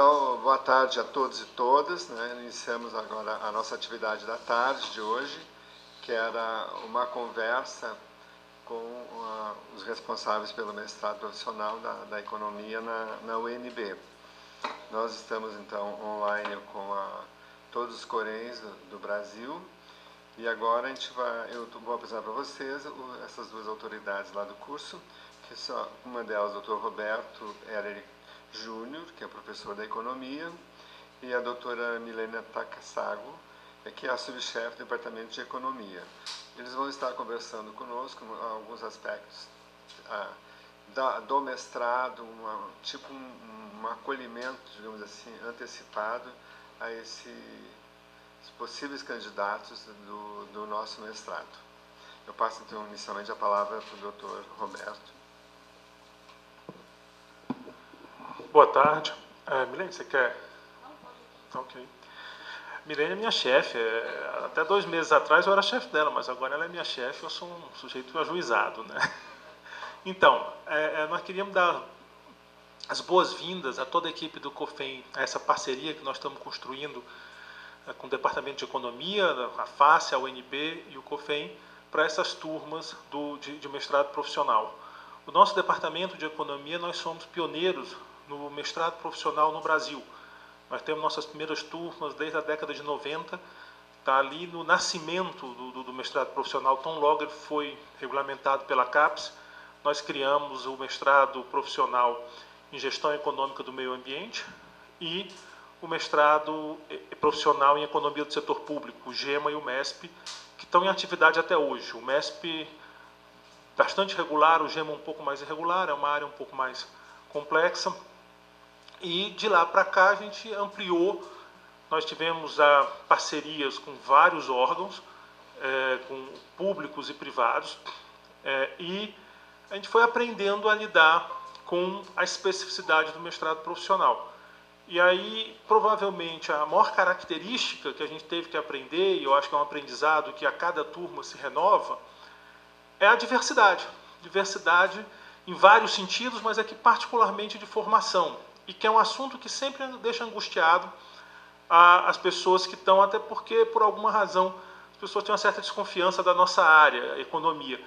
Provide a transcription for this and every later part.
Então, boa tarde a todos e todas, né? Iniciamos agora a nossa atividade da tarde de hoje, que era uma conversa com os responsáveis pelo mestrado profissional da economia na UNB. Nós estamos, então, online com todos os coréns do Brasil, e agora eu vou apresentar para vocês essas duas autoridades lá do curso, que são, uma delas, o Dr. Roberto Herer Júnior, que é professor da economia, e a doutora Milena Takasago, que é a subchefe do departamento de economia. Eles vão estar conversando conosco alguns aspectos do mestrado, um acolhimento, digamos assim, antecipado a esses possíveis candidatos do nosso mestrado. Eu passo, então, inicialmente a palavra para o Dr. Roberto. Boa tarde. Milene, você quer? Não, ok. Milene é minha chefe. Até 2 meses atrás eu era chefe dela, mas agora ela é minha chefe, eu sou um sujeito ajuizado, né? Então, nós queríamos dar as boas-vindas a toda a equipe do COFEM, a essa parceria que nós estamos construindo com o Departamento de Economia, a FACE, a UNB e o COFEM, para essas turmas de mestrado profissional. O nosso Departamento de Economia, nós somos pioneiros no mestrado profissional no Brasil. Nós temos nossas primeiras turmas desde a década de 90, está ali no nascimento do mestrado profissional, tão logo ele foi regulamentado pela CAPES. Nós criamos o mestrado profissional em Gestão Econômica do Meio Ambiente e o mestrado profissional em Economia do Setor Público, o GEMA e o MESP, que estão em atividade até hoje. O MESP bastante regular, o GEMA um pouco mais irregular, é uma área um pouco mais complexa. E de lá para cá a gente ampliou, nós tivemos parcerias com vários órgãos, com públicos e privados, e a gente foi aprendendo a lidar com a especificidade do mestrado profissional. E aí, provavelmente, a maior característica que a gente teve que aprender, e eu acho que é um aprendizado que a cada turma se renova, é a diversidade. Diversidade em vários sentidos, mas aqui particularmente de formação. E que é um assunto que sempre deixa angustiado as pessoas que estão, até porque, por alguma razão, as pessoas têm uma certa desconfiança da nossa área, a economia.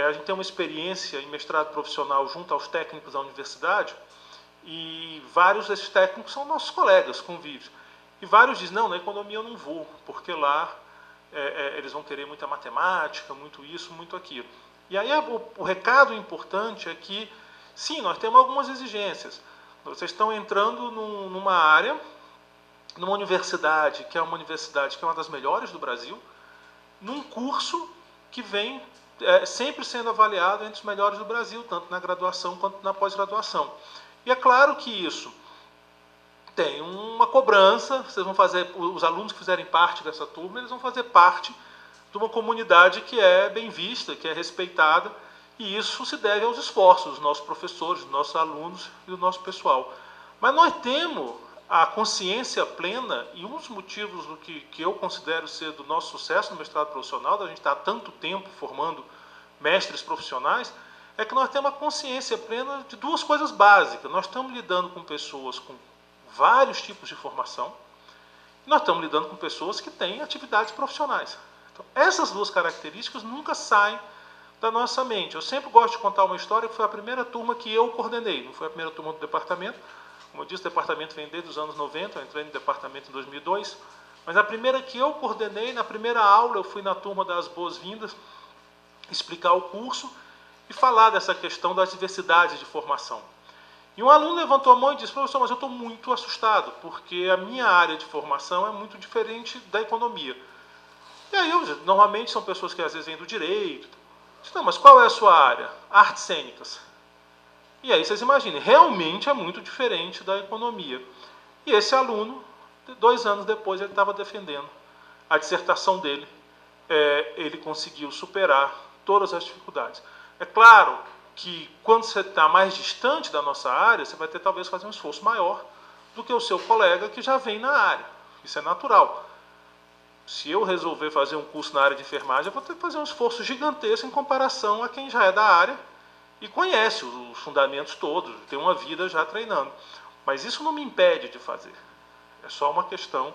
A gente tem uma experiência em mestrado profissional junto aos técnicos da universidade, e vários desses técnicos são nossos colegas, convívios. E vários dizem, não, na economia eu não vou, porque lá eles vão querer muita matemática, muito isso, muito aquilo. E aí o recado importante é que, sim, nós temos algumas exigências. Vocês estão entrando numa área, numa universidade que é uma das melhores do Brasil, num curso que vem sempre sendo avaliado entre os melhores do Brasil, tanto na graduação quanto na pós-graduação. E é claro que isso tem uma cobrança, vocês vão fazer, os alunos que fizerem parte dessa turma, eles vão fazer parte de uma comunidade que é bem vista, que é respeitada, e isso se deve aos esforços dos nossos professores, dos nossos alunos e do nosso pessoal. Mas nós temos a consciência plena, e um dos motivos do que eu considero ser do nosso sucesso no mestrado profissional, da gente estar há tanto tempo formando mestres profissionais, é que nós temos a consciência plena de duas coisas básicas. Nós estamos lidando com pessoas com vários tipos de formação, e nós estamos lidando com pessoas que têm atividades profissionais. Então, essas duas características nunca saem da nossa mente. Eu sempre gosto de contar uma história que foi a primeira turma que eu coordenei, não foi a primeira turma do departamento. Como eu disse, o departamento vem desde os anos 90, eu entrei no departamento em 2002, mas a primeira que eu coordenei, na primeira aula, eu fui na turma das boas-vindas, explicar o curso e falar dessa questão das diversidades de formação. E um aluno levantou a mão e disse, professor, mas eu estou muito assustado, porque a minha área de formação é muito diferente da economia. E aí, normalmente são pessoas que às vezes vêm do direito. Não, mas qual é a sua área? Artes cênicas. E aí vocês imaginem, realmente é muito diferente da economia. E esse aluno, 2 anos depois, ele estava defendendo a dissertação dele. Ele conseguiu superar todas as dificuldades. É claro que quando você está mais distante da nossa área, você vai ter talvez fazer um esforço maior do que o seu colega que já vem na área. Isso é natural. Se eu resolver fazer um curso na área de enfermagem, eu vou ter que fazer um esforço gigantesco em comparação a quem já é da área e conhece os fundamentos todos, tem uma vida já treinando. Mas isso não me impede de fazer. É só uma questão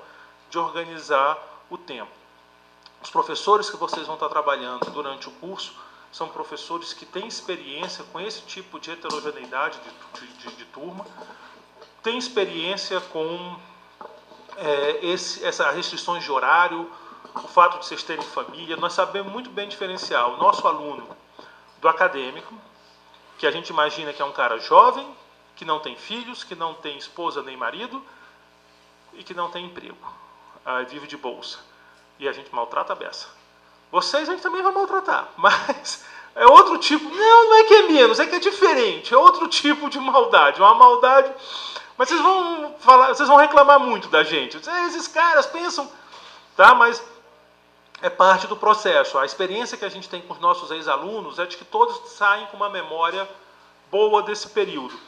de organizar o tempo. Os professores que vocês vão estar trabalhando durante o curso são professores que têm experiência com esse tipo de heterogeneidade de turma, têm experiência com essas restrições de horário, o fato de vocês terem família. Nós sabemos muito bem diferenciar o nosso aluno do acadêmico, que a gente imagina que é um cara jovem, que não tem filhos, que não tem esposa nem marido e que não tem emprego, vive de bolsa. E a gente maltrata a beça. Vocês a gente também vai maltratar, mas é outro tipo. Não é que é menos, é que é diferente. É outro tipo de maldade. Uma maldade. Mas vocês vão falar, vocês vão reclamar muito da gente. Esses caras pensam, tá? Mas é parte do processo. A experiência que a gente tem com os nossos ex-alunos é de que todos saem com uma memória boa desse período.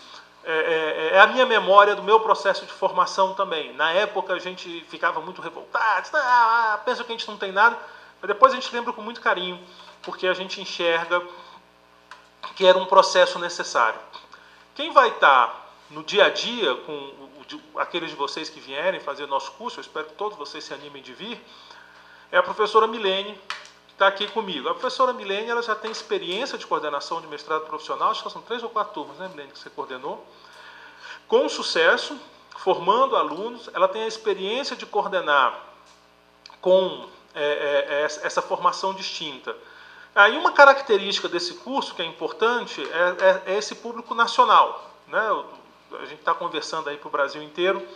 É a minha memória do meu processo de formação também. Na época a gente ficava muito revoltado, pensa que a gente não tem nada, mas depois a gente lembra com muito carinho, porque a gente enxerga que era um processo necessário. Quem vai estar no dia a dia com aqueles de vocês que vierem fazer o nosso curso, eu espero que todos vocês se animem de vir, é a professora Milene, que está aqui comigo. A professora Milene, ela já tem experiência de coordenação de mestrado profissional, acho que são 3 ou 4 turmas, né, Milene, que você coordenou, com sucesso, formando alunos. Ela tem a experiência de coordenar com essa formação distinta. Aí uma característica desse curso que é importante é esse público nacional, né? A gente está conversando aí para o Brasil inteiro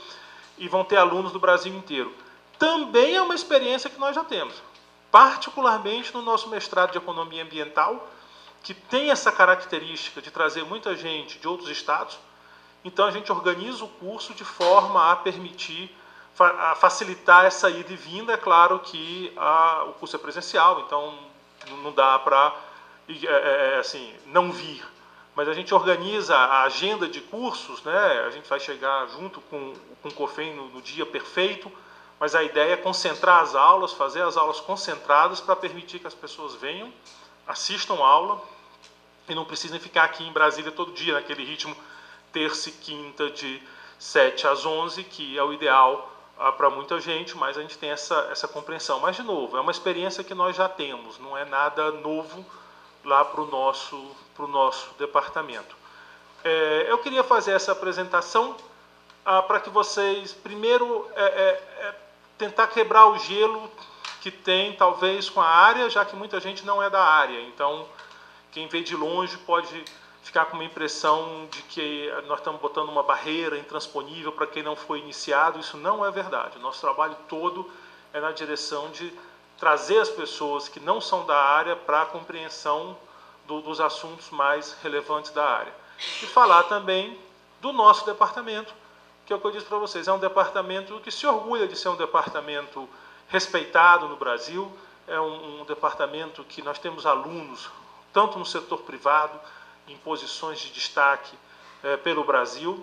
e vão ter alunos do Brasil inteiro. Também é uma experiência que nós já temos, particularmente no nosso mestrado de Economia Ambiental, que tem essa característica de trazer muita gente de outros estados. Então a gente organiza o curso de forma a permitir, a facilitar essa ida e vinda. É claro que o curso é presencial, então não dá para assim, não vir. Mas a gente organiza a agenda de cursos, né? A gente vai chegar junto com o COFEM no dia perfeito, mas a ideia é concentrar as aulas, fazer as aulas concentradas para permitir que as pessoas venham, assistam a aula e não precisem ficar aqui em Brasília todo dia, naquele ritmo terça e quinta de 7 às 11, que é o ideal para muita gente, mas a gente tem essa compreensão. Mas, de novo, é uma experiência que nós já temos, não é nada novo lá para o nosso departamento. Eu queria fazer essa apresentação para que vocês, primeiro, tentar quebrar o gelo que tem, talvez, com a área, já que muita gente não é da área. Então, quem vê de longe pode ficar com uma impressão de que nós estamos botando uma barreira intransponível para quem não foi iniciado. Isso não é verdade. O nosso trabalho todo é na direção de trazer as pessoas que não são da área para a compreensão dos assuntos mais relevantes da área. E falar também do nosso departamento, que é o que eu disse para vocês, é um departamento que se orgulha de ser um departamento respeitado no Brasil, é um departamento que nós temos alunos, tanto no setor privado, em posições de destaque pelo Brasil.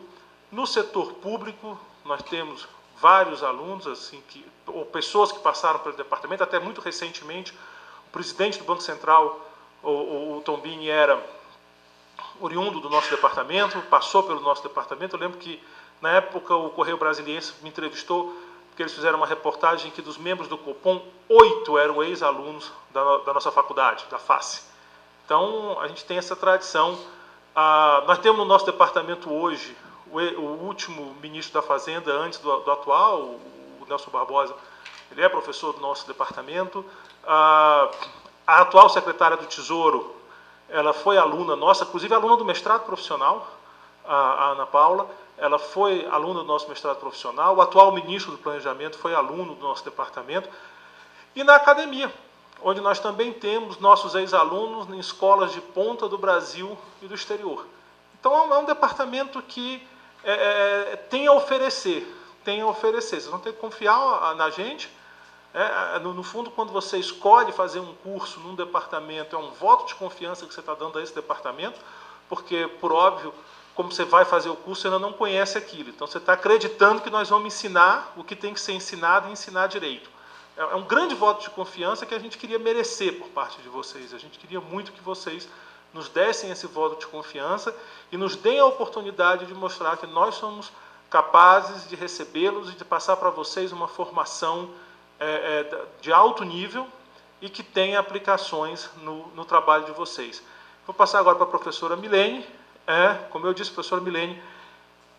No setor público, nós temos vários alunos, assim, ou pessoas que passaram pelo departamento. Até muito recentemente, o presidente do Banco Central, o Tombini, era oriundo do nosso departamento, passou pelo nosso departamento. Eu lembro que, na época, o Correio Brasiliense me entrevistou, porque eles fizeram uma reportagem que dos membros do Copom, 8 eram ex-alunos da nossa faculdade, da FACE. Então, a gente tem essa tradição. Nós temos no nosso departamento hoje o último ministro da Fazenda, antes do atual, o Nelson Barbosa. Ele é professor do nosso departamento. A atual secretária do Tesouro, ela foi aluna nossa, inclusive aluna do mestrado profissional, a Ana Paula. Ela foi aluna do nosso mestrado profissional. O atual ministro do Planejamento foi aluno do nosso departamento. E na academia, onde nós também temos nossos ex-alunos em escolas de ponta do Brasil e do exterior. Então é um departamento que tem a oferecer, Vocês vão ter que confiar na gente. No fundo, quando você escolhe fazer um curso num departamento, é um voto de confiança que você está dando a esse departamento, porque, por óbvio, como você vai fazer o curso, você ainda não conhece aquilo. Então você está acreditando que nós vamos ensinar o que tem que ser ensinado e ensinar direito. É um grande voto de confiança que a gente queria merecer por parte de vocês. A gente queria muito que vocês nos dessem esse voto de confiança e nos deem a oportunidade de mostrar que nós somos capazes de recebê-los e de passar para vocês uma formação de alto nível e que tenha aplicações no trabalho de vocês. Vou passar agora para a professora Milene. Como eu disse, a professora Milene,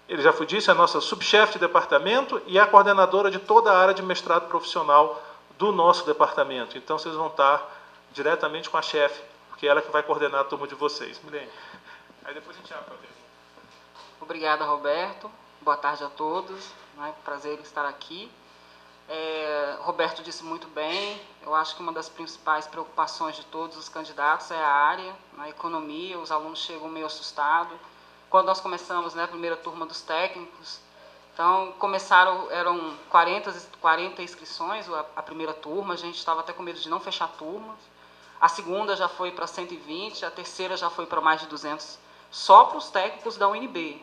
ele já foi disse, é a nossa subchefe de departamento e é a coordenadora de toda a área de mestrado profissional do nosso departamento. Então, vocês vão estar diretamente com a chefe, porque é ela que vai coordenar a turma de vocês. Milene. Aí depois a gente abre para ver. Obrigada, Roberto. Boa tarde a todos. Prazer em estar aqui. Roberto disse muito bem. Eu acho que uma das principais preocupações de todos os candidatos é a área, na economia. Os alunos chegam meio assustados. Quando nós começamos, a primeira turma dos técnicos, então eram 40 inscrições, a primeira turma, a gente estava até com medo de não fechar turmas. A segunda já foi para 120, a terceira já foi para mais de 200, só para os técnicos da UNB.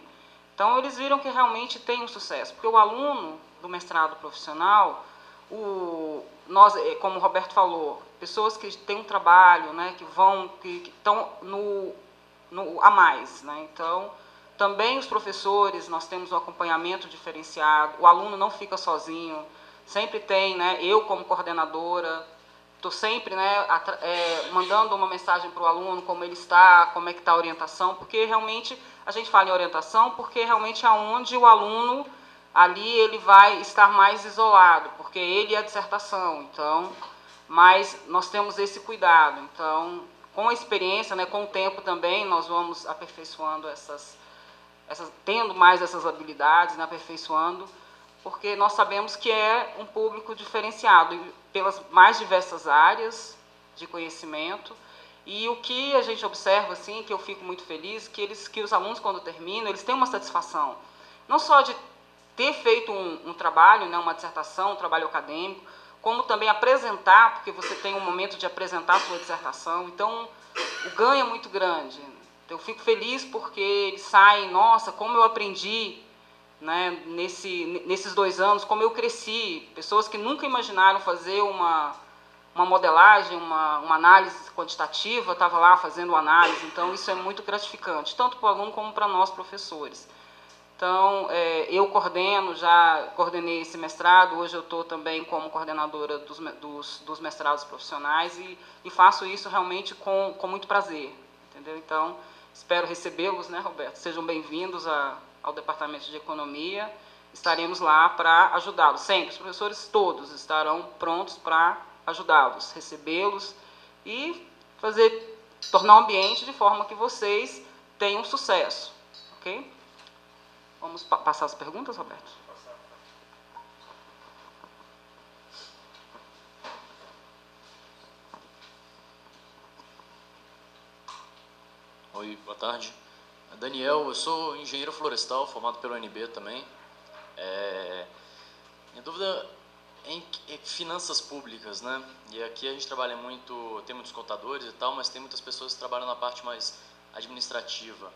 Então, eles viram que realmente tem um sucesso, porque o aluno do mestrado profissional, como o Roberto falou, pessoas que têm um trabalho, que estão a mais. Então, também os professores, nós temos um acompanhamento diferenciado, o aluno não fica sozinho, sempre tem, eu como coordenadora, estou sempre mandando uma mensagem para o aluno, como ele está, como é que está a orientação, porque realmente, a gente fala em orientação, porque realmente é onde o aluno, ali ele vai estar mais isolado, porque ele é a dissertação, então, mas nós temos esse cuidado. Então, com a experiência, com o tempo também, nós vamos aperfeiçoando tendo mais essas habilidades, aperfeiçoando, porque nós sabemos que é um público diferenciado pelas mais diversas áreas de conhecimento. E o que a gente observa, assim, que eu fico muito feliz, que os alunos, quando terminam, eles têm uma satisfação, não só de ter feito um trabalho, uma dissertação, um trabalho acadêmico, como também apresentar, porque você tem um momento de apresentar a sua dissertação. Então, o ganho é muito grande. Eu fico feliz porque eles saem, nossa, como eu aprendi, nesses 2 anos, como eu cresci. Pessoas que nunca imaginaram fazer uma modelagem, uma análise quantitativa, estava lá fazendo análise. Então, isso é muito gratificante, tanto para o aluno como para nós, professores. Então, eu já coordenei esse mestrado, hoje eu estou também como coordenadora dos mestrados profissionais e faço isso realmente com muito prazer, entendeu? Então, espero recebê-los, Roberto? Sejam bem-vindos ao Departamento de Economia, estaremos lá para ajudá-los, sempre, os professores todos estarão prontos para ajudá-los, recebê-los e tornar o ambiente de forma que vocês tenham sucesso, ok? Vamos passar as perguntas, Roberto? Oi, boa tarde. Daniel, eu sou engenheiro florestal, formado pela UNB também. Minha dúvida é em finanças públicas, E aqui a gente trabalha muito, tem muitos contadores e tal, mas tem muitas pessoas que trabalham na parte mais administrativa.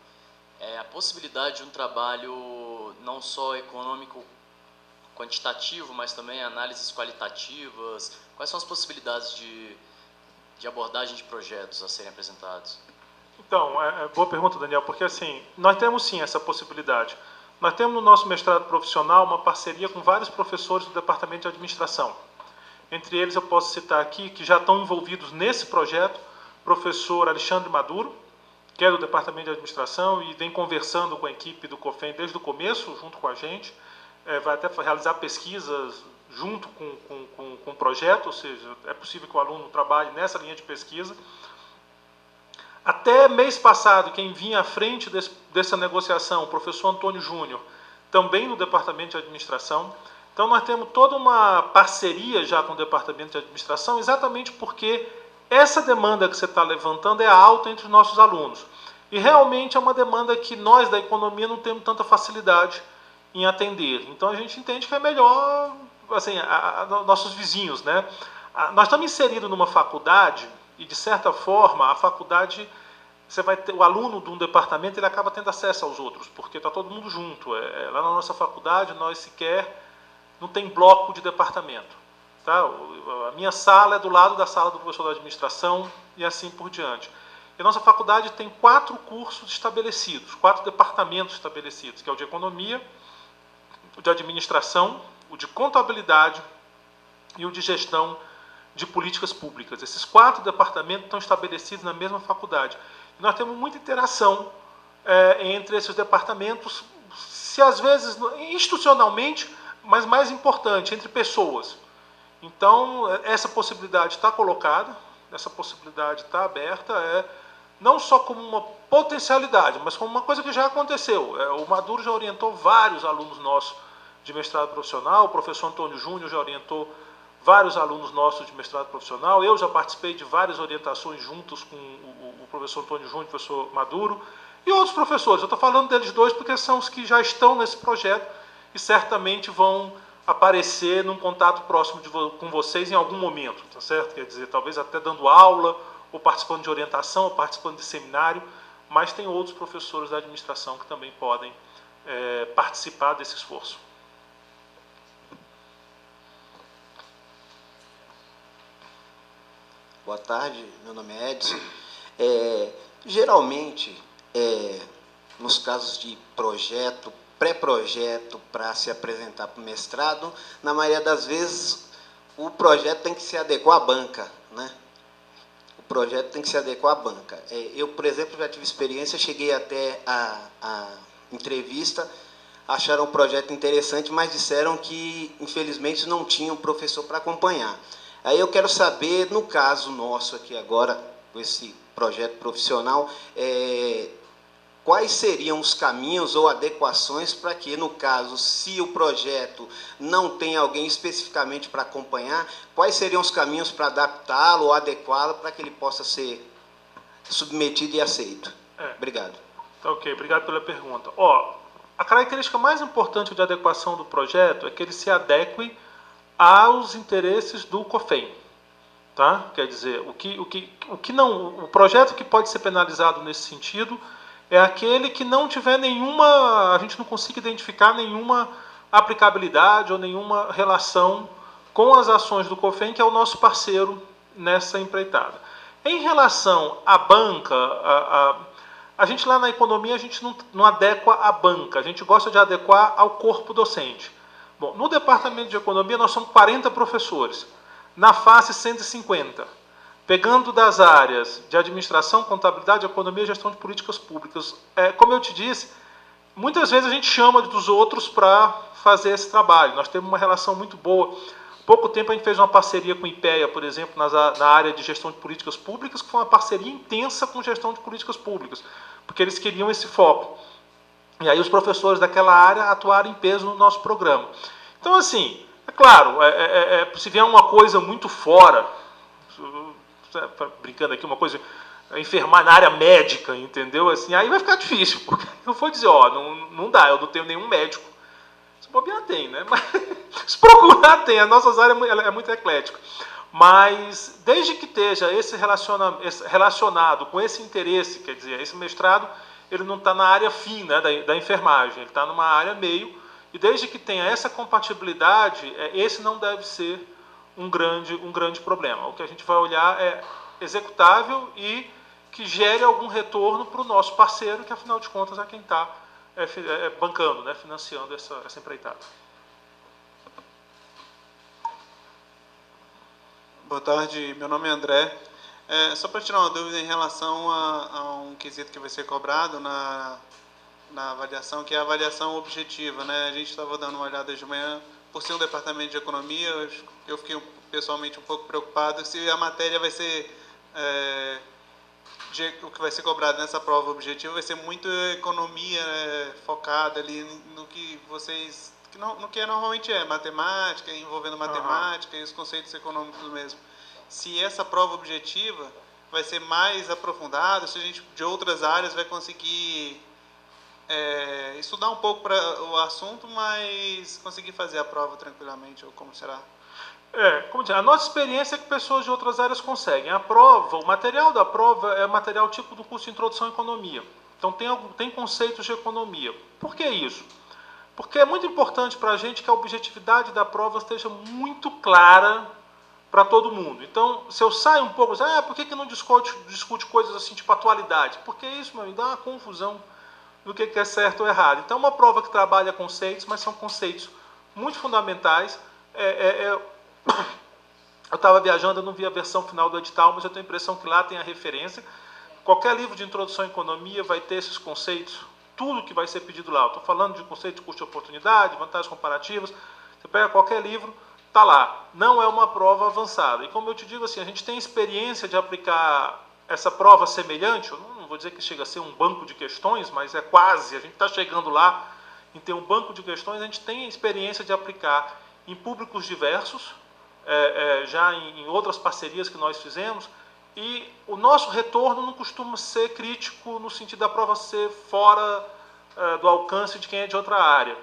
A possibilidade de um trabalho não só econômico quantitativo, mas também análises qualitativas. Quais são as possibilidades de abordagem de projetos a serem apresentados? Então, boa pergunta, Daniel, porque assim, nós temos sim essa possibilidade. Nós temos no nosso mestrado profissional uma parceria com vários professores do Departamento de Administração. Entre eles eu posso citar aqui que já estão envolvidos nesse projeto, o professor Alexandre Maduro, que é do Departamento de Administração e vem conversando com a equipe do COFEM desde o começo, junto com a gente. Vai até realizar pesquisas junto com o projeto, ou seja, é possível que o aluno trabalhe nessa linha de pesquisa. Até mês passado, quem vinha à frente dessa negociação, o professor Antônio Júnior, também no Departamento de Administração. Então, nós temos toda uma parceria já com o Departamento de Administração, exatamente porque essa demanda que você está levantando é alta entre os nossos alunos. E realmente é uma demanda que nós da economia não temos tanta facilidade em atender. Então a gente entende que é melhor, assim, nossos vizinhos, Nós estamos inseridos numa faculdade e, de certa forma, a faculdade, o aluno de um departamento ele acaba tendo acesso aos outros, porque está todo mundo junto. Lá na nossa faculdade, nós sequer não tem bloco de departamento. Tá? A minha sala é do lado da sala do professor da administração e assim por diante. E a nossa faculdade tem 4 cursos estabelecidos, 4 departamentos estabelecidos, que é o de economia, o de administração, o de contabilidade e o de gestão de políticas públicas. Esses 4 departamentos estão estabelecidos na mesma faculdade. E nós temos muita interação entre esses departamentos, se às vezes institucionalmente, mas mais importante, entre pessoas. Então, essa possibilidade está colocada, essa possibilidade está aberta, não só como uma potencialidade, mas como uma coisa que já aconteceu. O Maduro já orientou vários alunos nossos de mestrado profissional, o professor Antônio Júnior já orientou vários alunos nossos de mestrado profissional, eu já participei de várias orientações juntos com o professor Antônio Júnior e o professor Maduro, e outros professores. Eu estou falando deles dois porque são os que já estão nesse projeto e certamente vão aparecer num contato próximo com vocês em algum momento, tá certo? Quer dizer, talvez até dando aula, ou participando de orientação, ou participando de seminário, mas tem outros professores da administração que também podem participar desse esforço. Boa tarde, meu nome é Edson. Geralmente, nos casos de projeto, pré-projeto para se apresentar para o mestrado, na maioria das vezes o projeto tem que se adequar à banca, né? O projeto tem que se adequar à banca. Eu, por exemplo, já tive experiência, cheguei até a entrevista, acharam o projeto interessante, mas disseram que, infelizmente, não tinha um professor para acompanhar. Aí eu quero saber, no caso nosso aqui agora, com esse projeto profissional, quais seriam os caminhos ou adequações para que, no caso, se o projeto não tem alguém especificamente para acompanhar, quais seriam os caminhos para adaptá-lo ou adequá-lo para que ele possa ser submetido e aceito? Obrigado. Tá, ok, obrigado pela pergunta. A característica mais importante de adequação do projeto é que ele se adeque aos interesses do COFEM. Tá? Quer dizer, o projeto que pode ser penalizado nesse sentido é aquele que não tiver a gente não consiga identificar nenhuma aplicabilidade ou nenhuma relação com as ações do COFEM, que é o nosso parceiro nessa empreitada. Em relação à banca, a gente lá na economia, a gente não adequa à banca, a gente gosta de adequar ao corpo docente. Bom, no departamento de economia nós somos 40 professores, na face 150. Pegando das áreas de administração, contabilidade, economia e gestão de políticas públicas. Como eu te disse, muitas vezes a gente chama dos outros para fazer esse trabalho. Nós temos uma relação muito boa. Há pouco tempo a gente fez uma parceria com o IPEA, por exemplo, na área de gestão de políticas públicas, que foi uma parceria intensa com gestão de políticas públicas, porque eles queriam esse foco. E aí os professores daquela área atuaram em peso no nosso programa. Então, assim, é claro, se vier uma coisa muito fora, brincando aqui, uma coisa, enfermar na área médica, entendeu? Assim, aí vai ficar difícil, porque eu vou dizer, não dá, eu não tenho nenhum médico. Se bobear tem, né? Mas, se procurar tem, a nossa área é muito eclética. Mas, desde que esteja esse relacionado com esse interesse, quer dizer, esse mestrado, ele não está na área fim, né, da enfermagem, ele está numa área meio, e desde que tenha essa compatibilidade, esse não deve ser um grande problema. O que a gente vai olhar é executável e que gere algum retorno para o nosso parceiro, que afinal de contas é quem está bancando, né, financiando essa empreitada. Boa tarde, meu nome é André. Só para tirar uma dúvida em relação a um quesito que vai ser cobrado na avaliação, que é a avaliação objetiva, né? A gente estava dando uma olhada de manhã, por ser um departamento de economia, eu fiquei pessoalmente um pouco preocupado se a matéria vai ser, o que vai ser cobrado nessa prova objetiva vai ser muito economia, focada ali no que vocês, no que normalmente matemática, envolvendo matemática e os conceitos econômicos mesmo. Se essa prova objetiva vai ser mais aprofundada, se a gente de outras áreas vai conseguir estudar um pouco para o assunto, mas conseguir fazer a prova tranquilamente, ou como será? Como dizer, a nossa experiência é que pessoas de outras áreas conseguem. A prova, o material da prova é material tipo do curso de Introdução à Economia. Então tem conceitos de economia. Por que isso? Porque é muito importante para a gente que a objetividade da prova esteja muito clara para todo mundo. Então, se eu saio um pouco, por que não discute coisas assim, tipo atualidade? Porque isso, me dá uma confusão. do que é certo ou errado. Então, uma prova que trabalha conceitos, mas são conceitos muito fundamentais. Eu estava viajando, eu não vi a versão final do edital, mas eu tenho a impressão que lá tem a referência. Qualquer livro de introdução à economia vai ter esses conceitos, tudo que vai ser pedido lá. Eu estou falando de conceito de custo de oportunidade, vantagens comparativas. Você pega qualquer livro, está lá. Não é uma prova avançada. E como eu te digo, assim, a gente tem experiência de aplicar essa prova semelhante. Eu não vou dizer que chega a ser um banco de questões, mas é quase. A gente está chegando lá em ter um banco de questões. A gente tem experiência de aplicar em públicos diversos, já em outras parcerias que nós fizemos. E o nosso retorno não costuma ser crítico no sentido da prova ser fora do alcance de quem é de outra área.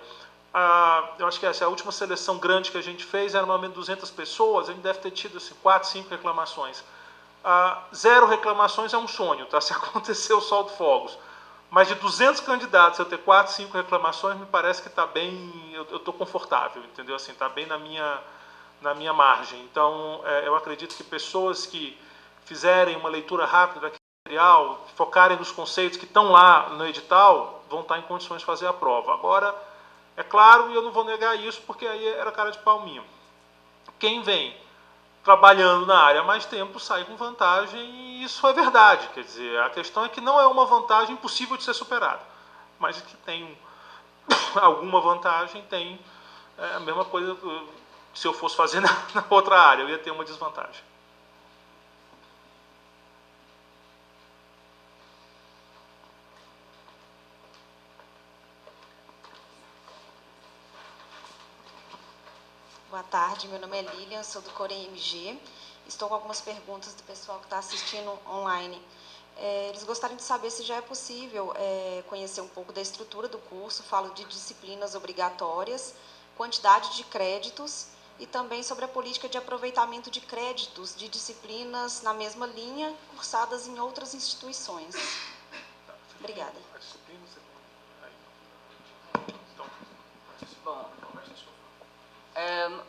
Eu acho que essa é a última seleção grande que a gente fez, era mais ou menos 200 pessoas, a gente deve ter tido assim, 4, 5 reclamações. 0 reclamações é um sonho, tá? Se acontecer o solto fogos. Mas de 200 candidatos, eu ter 4, 5 reclamações, me parece que está bem, eu estou confortável, entendeu? Assim, está bem na minha margem. Então, eu acredito que pessoas que fizerem uma leitura rápida daquele material, focarem nos conceitos que estão lá no edital, vão estar em condições de fazer a prova. Agora, é claro, e eu não vou negar isso, porque aí era cara de palminha. Quem vem trabalhando na área há mais tempo sai com vantagem, e isso é verdade. Quer dizer, a questão é que não é uma vantagem impossível de ser superada, mas que tem alguma vantagem, tem a mesma coisa que se eu fosse fazer na outra área, eu ia ter uma desvantagem. Boa tarde, meu nome é Lilian, sou do Corém MG. Estou com algumas perguntas do pessoal que está assistindo online. Eles gostariam de saber se já é possível conhecer um pouco da estrutura do curso, falo de disciplinas obrigatórias, quantidade de créditos e também sobre a política de aproveitamento de créditos de disciplinas na mesma linha, cursadas em outras instituições. Obrigada. Bom,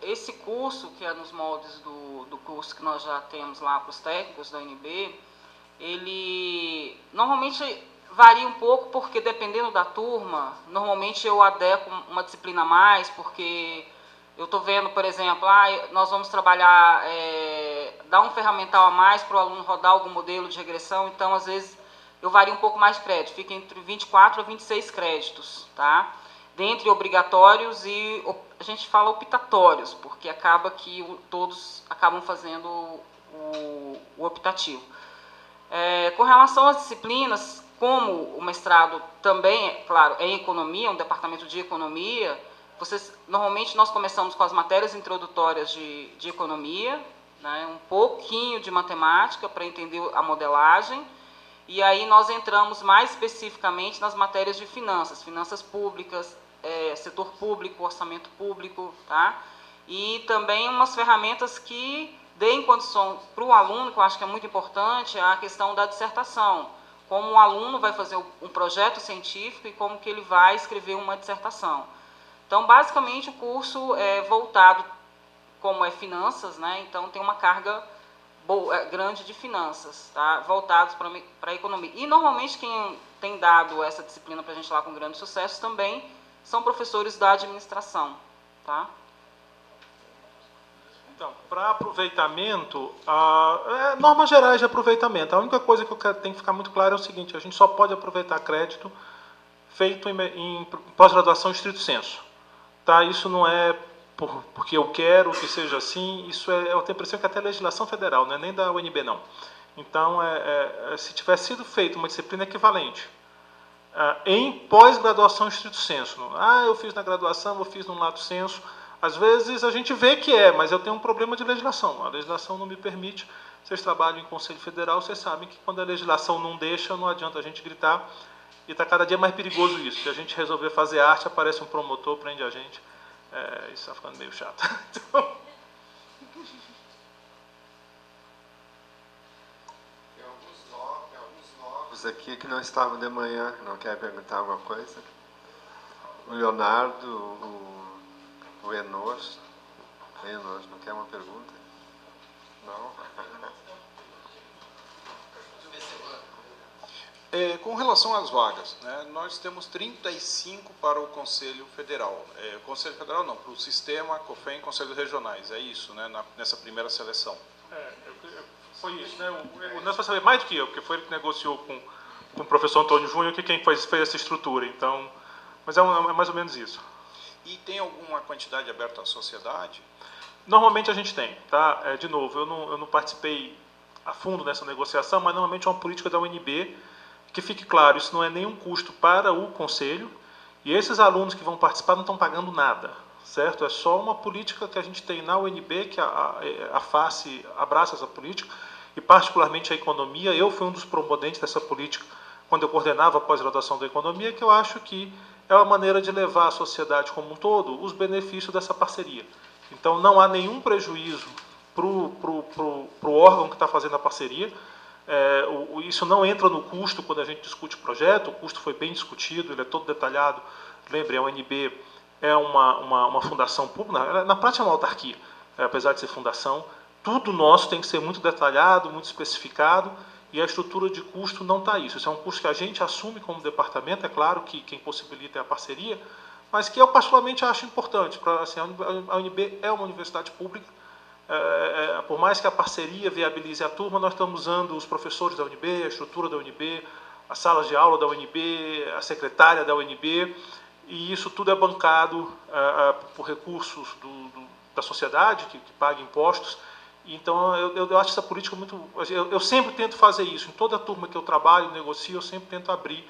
esse curso, que é nos moldes do curso que nós já temos lá para os técnicos da UNB, ele normalmente varia um pouco, porque dependendo da turma, normalmente eu adequo uma disciplina a mais, porque eu estou vendo, por exemplo, nós vamos trabalhar, dar um ferramental a mais para o aluno rodar algum modelo de regressão, então às vezes eu vario um pouco mais de crédito, fica entre 24 a 26 créditos, tá? Dentre obrigatórios e, a gente fala optatórios, porque acaba que todos acabam fazendo o optativo. Com relação às disciplinas, como o mestrado também, claro, é em economia, um departamento de economia, normalmente nós começamos com as matérias introdutórias de economia, né, um pouquinho de matemática para entender a modelagem, e aí nós entramos mais especificamente nas matérias de finanças públicas, setor público, orçamento público, tá? E também umas ferramentas que deem condição para o aluno, que eu acho que é muito importante, a questão da dissertação. Como o aluno vai fazer um projeto científico e como que ele vai escrever uma dissertação. Então, basicamente, o curso é voltado, como é finanças, né? Então tem uma carga grande de finanças, tá? Voltados para a economia. E, normalmente, quem tem dado essa disciplina para a gente lá com grande sucesso também são professores da administração, tá? Então, para aproveitamento, normas gerais de aproveitamento. A única coisa que eu tenho que ficar muito claro é o seguinte: a gente só pode aproveitar crédito feito em pós-graduação estrito sensu. Tá? Isso não é porque eu quero que seja assim, isso eu tenho a impressão que até a legislação federal, não é nem da UNB, não. Então, se tivesse sido feita uma disciplina equivalente em pós-graduação estrito sensu, eu fiz na graduação, eu fiz no lato sensu, às vezes a gente vê que mas eu tenho um problema de legislação, a legislação não me permite. Vocês trabalham em Conselho Federal, vocês sabem que quando a legislação não deixa, não adianta a gente gritar, e está cada dia mais perigoso isso. Se a gente resolver fazer arte, aparece um promotor, prende a gente. Isso está ficando meio chato. Então... Tem alguns novos aqui que não estavam de manhã, não quer perguntar alguma coisa? O Leonardo, o Enos. Enos, não quer uma pergunta? Não? Com relação às vagas, né, nós temos 35 para o Conselho Federal. Conselho Federal não, para o Sistema, COFEM e Conselhos Regionais. É isso, né, nessa primeira seleção. Foi isso, né? O Nelson vai saber mais do que eu, porque foi ele que negociou com o professor Antônio Júnior, que quem fez essa estrutura. Então, mas é mais ou menos isso. E tem alguma quantidade aberta à sociedade? Normalmente a gente tem, tá? De novo, eu não participei a fundo nessa negociação, mas normalmente é uma política da UNB, que fique claro, isso não é nenhum custo para o Conselho, e esses alunos que vão participar não estão pagando nada, certo? É só uma política que a gente tem na UNB, que a FACE abraça essa política, e particularmente a economia. Eu fui um dos proponentes dessa política quando eu coordenava a pós-graduação da economia, que eu acho que é uma maneira de levar à sociedade como um todo os benefícios dessa parceria. Então não há nenhum prejuízo para o órgão que está fazendo a parceria. Isso não entra no custo quando a gente discute o projeto, o custo foi bem discutido, ele é todo detalhado. Lembre, a UNB é uma fundação pública, na prática é uma autarquia, apesar de ser fundação. Tudo nosso tem que ser muito detalhado, muito especificado, e a estrutura de custo não está isso. Isso é um custo que a gente assume como departamento, é claro que quem possibilita é a parceria, mas que eu particularmente acho importante. Assim, a UNB é uma universidade pública, por mais que a parceria viabilize a turma, nós estamos usando os professores da UNB, a estrutura da UNB, as salas de aula da UNB, a secretária da UNB, e isso tudo é bancado por recursos da sociedade, que paga impostos. Então, eu acho essa política muito... Eu sempre tento fazer isso. Em toda a turma que eu trabalho, negocio, eu sempre tento abrir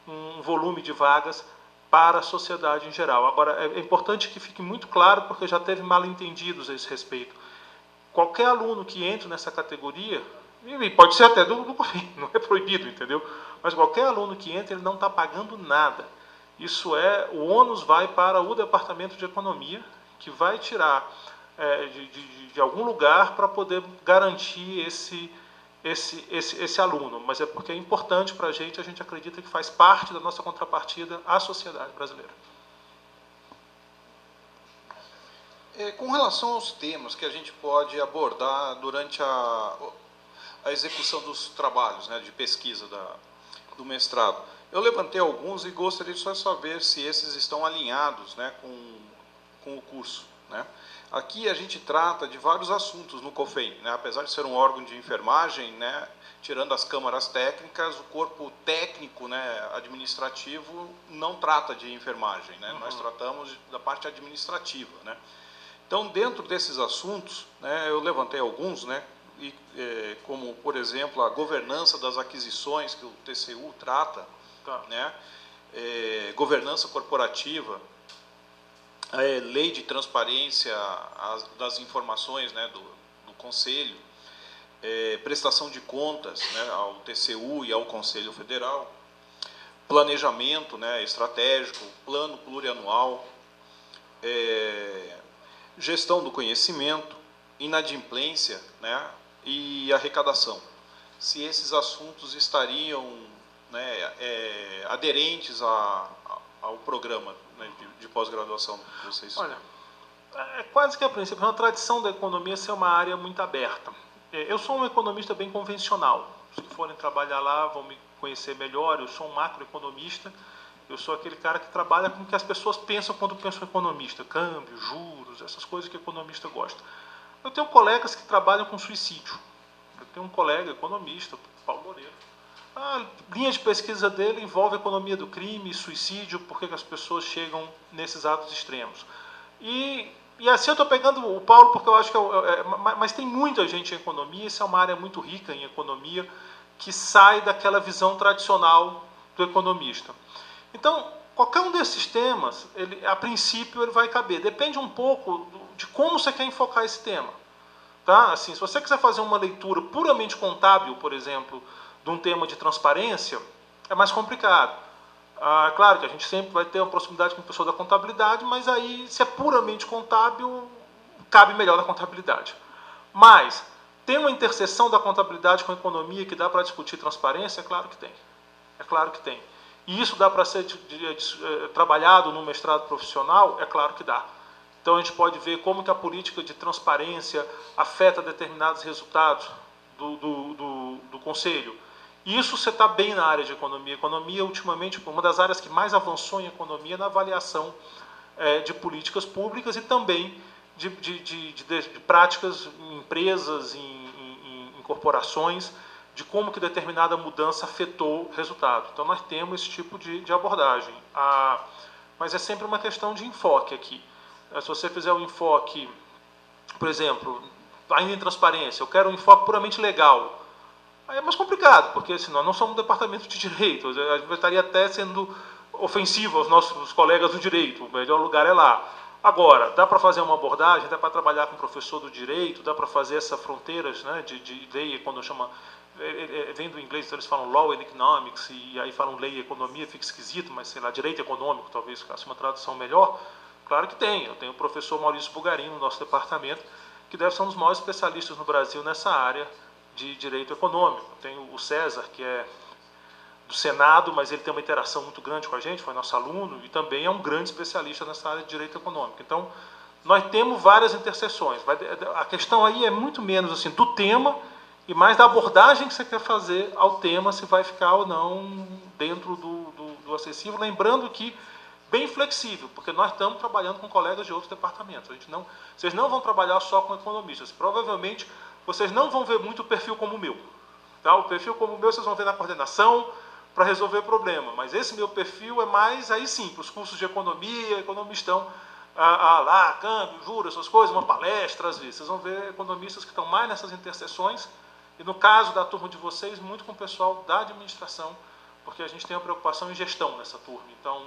um volume de vagas para a sociedade em geral. Agora, é importante que fique muito claro, porque já teve mal-entendidos a esse respeito. Qualquer aluno que entre nessa categoria, e pode ser até do COFEM, não é proibido, entendeu? Mas qualquer aluno que entre, ele não está pagando nada. Isso o ônus vai para o Departamento de Economia, que vai tirar de algum lugar para poder garantir esse aluno. Mas é porque é importante para a gente acredita que faz parte da nossa contrapartida à sociedade brasileira. Com relação aos temas que a gente pode abordar durante a execução dos trabalhos, né, de pesquisa do mestrado, eu levantei alguns e gostaria de só saber se esses estão alinhados, né, com o curso, né? Aqui a gente trata de vários assuntos no COFEM, né? Apesar de ser um órgão de enfermagem, né, tirando as câmaras técnicas, o corpo técnico, né, administrativo não trata de enfermagem, né? Nós tratamos da parte administrativa, né? Então, dentro desses assuntos, né, eu levantei alguns, né, como, por exemplo, a governança das aquisições, que o TCU trata, né, governança corporativa, a lei de transparência das informações, né, do Conselho, prestação de contas, né, ao TCU e ao Conselho Federal, planejamento, né, estratégico, plano plurianual, gestão do conhecimento, inadimplência, né, e arrecadação. Se esses assuntos estariam, né, aderentes ao programa, né, de pós-graduação que vocês... Olha, é quase que a princípio, é uma tradição da economia ser uma área muito aberta. Eu sou um economista bem convencional. Os que forem trabalhar lá vão me conhecer melhor. Eu sou um macroeconomista. Eu sou aquele cara que trabalha com o que as pessoas pensam quando pensam em economista. Câmbio, juros, essas coisas que o economista gosta. Eu tenho colegas que trabalham com suicídio. Eu tenho um colega economista, Paulo Moreira. A linha de pesquisa dele envolve a economia do crime, suicídio, por que as pessoas chegam nesses atos extremos. E assim eu estou pegando o Paulo porque eu acho que... mas tem muita gente em economia, isso é uma área muito rica em economia, que sai daquela visão tradicional do economista. Então, qualquer um desses temas, a princípio, ele vai caber. Depende um pouco de como você quer enfocar esse tema. Tá? Assim, se você quiser fazer uma leitura puramente contábil, por exemplo, de um tema de transparência, é mais complicado. Claro que a gente sempre vai ter uma proximidade com a pessoa da contabilidade, mas aí, se é puramente contábil, cabe melhor na contabilidade. Mas, tem uma interseção da contabilidade com a economia que dá para discutir transparência? É claro que tem. É claro que tem. E isso dá para ser trabalhado no mestrado profissional? É claro que dá. Então a gente pode ver como que a política de transparência afeta determinados resultados do Conselho. Isso você está bem na área de economia. Economia, ultimamente, uma das áreas que mais avançou em economia é na avaliação de políticas públicas e também de práticas em empresas, em corporações, de como que determinada mudança afetou o resultado. Então, nós temos esse tipo de abordagem. Mas é sempre uma questão de enfoque aqui. Se você fizer um enfoque, por exemplo, ainda em transparência, eu quero um enfoque puramente legal, aí é mais complicado, porque senão não somos um departamento de direito, a gente estaria até sendo ofensivo aos nossos colegas do direito, o melhor lugar é lá. Agora, dá para fazer uma abordagem, dá para trabalhar com o professor do direito, dá para fazer essa fronteiras, né, de lei, quando chama, vem do inglês, então eles falam law and economics, e aí falam lei e economia, fica esquisito, mas sei lá, direito econômico, talvez ficasse uma tradução melhor. Claro que tem, eu tenho o professor Maurício Bugarin no nosso departamento, que deve ser um dos maiores especialistas no Brasil nessa área de direito econômico. Tem o César, que é do Senado, mas ele tem uma interação muito grande com a gente, foi nosso aluno, e também é um grande especialista nessa área de direito econômico. Então, nós temos várias interseções. A questão aí é muito menos assim, do tema e mais da abordagem que você quer fazer ao tema, se vai ficar ou não dentro do acessível. Lembrando que bem flexível, porque nós estamos trabalhando com colegas de outros departamentos. Vocês não vão trabalhar só com economistas. Provavelmente, vocês não vão ver muito o perfil como o meu. Tá? O perfil como o meu vocês vão ver na coordenação para resolver problema. Mas esse meu perfil é mais, aí sim, para os cursos de economia, economistão, lá, câmbio, juros, essas coisas, uma palestra às vezes. Vocês vão ver economistas que estão mais nessas interseções. E no caso da turma de vocês, muito com o pessoal da administração, porque a gente tem uma preocupação em gestão nessa turma. Então,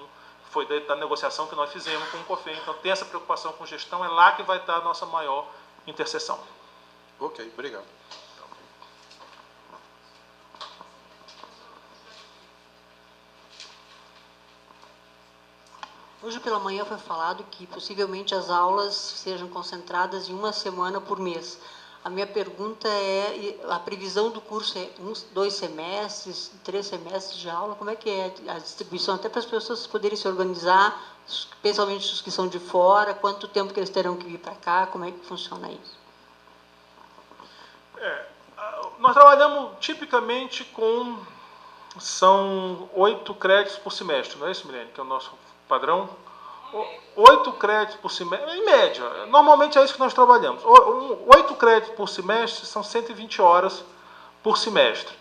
foi da negociação que nós fizemos com o COFEM. Então, tem essa preocupação com gestão, é lá que vai estar a nossa maior interseção. Ok, obrigado. Hoje pela manhã foi falado que possivelmente as aulas sejam concentradas em uma semana por mês. A minha pergunta é, a previsão do curso é 2 semestres, 3 semestres de aula? Como é que é a distribuição? Até para as pessoas poderem se organizar, especialmente os que são de fora, quanto tempo que eles terão que vir para cá, como é que funciona isso? Nós trabalhamos tipicamente são 8 créditos por semestre, não é isso, Milene, que é o nosso padrão? 8 créditos por semestre, em média, normalmente é isso que nós trabalhamos. 8 créditos por semestre são 120 horas por semestre.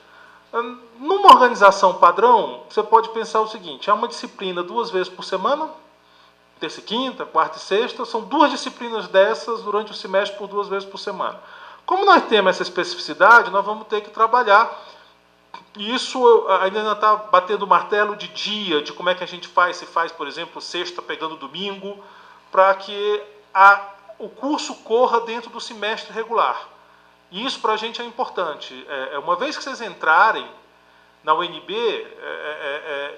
Numa organização padrão, você pode pensar o seguinte, é uma disciplina 2 vezes por semana, terça e quinta, quarta e sexta, são 2 disciplinas dessas durante o semestre por 2 vezes por semana. Como nós temos essa especificidade, nós vamos ter que trabalhar. E isso ainda está batendo o martelo de dia, de como é que a gente faz, se faz, por exemplo, sexta pegando domingo, para que o curso corra dentro do semestre regular. E isso para a gente é importante. Uma vez que vocês entrarem na UNB,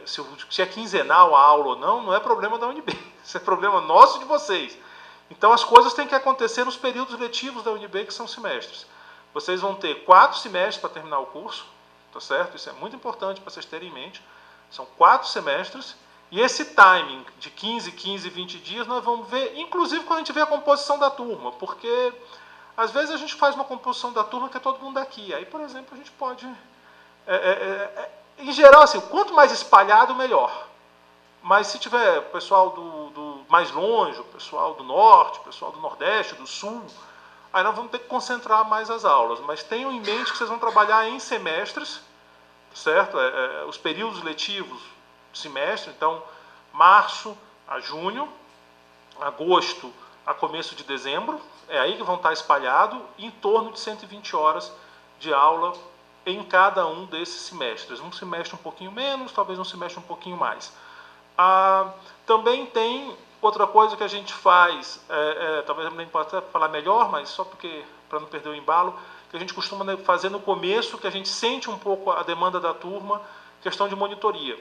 se é quinzenal a aula ou não, não é problema da UNB, isso é problema nosso e de vocês. Então as coisas têm que acontecer nos períodos letivos da UNB, que são semestres. Vocês vão ter 4 semestres para terminar o curso, tá certo? Isso é muito importante para vocês terem em mente. São 4 semestres, e esse timing de 15, 20 dias, nós vamos ver, inclusive quando a gente vê a composição da turma, porque às vezes a gente faz uma composição da turma que é todo mundo daqui. Aí, por exemplo, a gente pode... em geral, assim, quanto mais espalhado, melhor. Mas se tiver o pessoal do mais longe, o pessoal do norte, o pessoal do nordeste, do sul, aí nós vamos ter que concentrar mais as aulas. Mas tenham em mente que vocês vão trabalhar em semestres, certo? Os períodos letivos do semestre, então, março a junho, agosto a começo de dezembro, é aí que vão estar espalhados, em torno de 120 horas de aula em cada um desses semestres. Um semestre um pouquinho menos, talvez um semestre um pouquinho mais. Também tem outra coisa que a gente faz, talvez a gente possa falar melhor, mas só porque para não perder o embalo, que a gente costuma fazer no começo, que a gente sente um pouco a demanda da turma, questão de monitoria.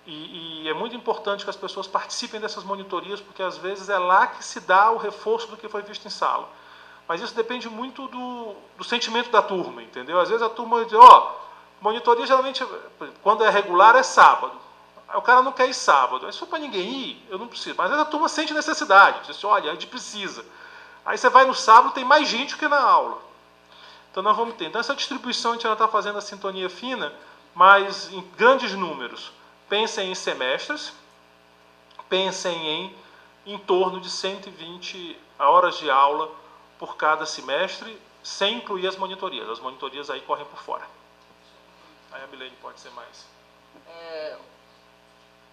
E é muito importante que as pessoas participem dessas monitorias, porque às vezes é lá que se dá o reforço do que foi visto em sala. Mas isso depende muito do sentimento da turma, entendeu? Às vezes a turma diz, monitoria geralmente, quando é regular, é sábado. Aí o cara não quer ir sábado. Aí se for para ninguém ir, eu não preciso. Mas às vezes a turma sente necessidade. Diz assim, olha, a gente precisa. Aí você vai no sábado, tem mais gente que na aula. Então nós vamos ter. Então essa distribuição a gente já está fazendo a sintonia fina, mas em grandes números. Pensem em semestres, pensem em torno de 120 horas de aula por cada semestre, sem incluir as monitorias. As monitorias aí correm por fora. Aí a Milene pode ser mais.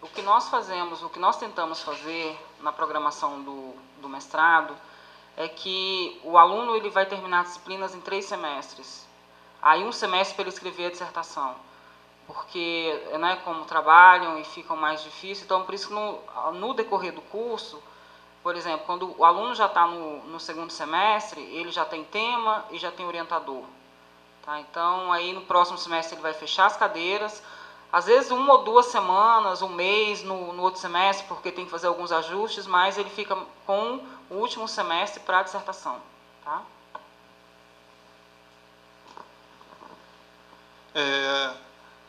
O que nós fazemos, o que nós tentamos fazer na programação do mestrado é que o aluno ele vai terminar disciplinas em 3 semestres. Aí um semestre para ele escrever a dissertação. Porque, né, como trabalham e ficam mais difíceis, então por isso que no decorrer do curso, por exemplo, quando o aluno já está no segundo semestre, ele já tem tema e já tem orientador. Tá? Então, aí no próximo semestre ele vai fechar as cadeiras, às vezes 1 ou 2 semanas, um mês no outro semestre, porque tem que fazer alguns ajustes, mas ele fica com o último semestre para a dissertação. Tá?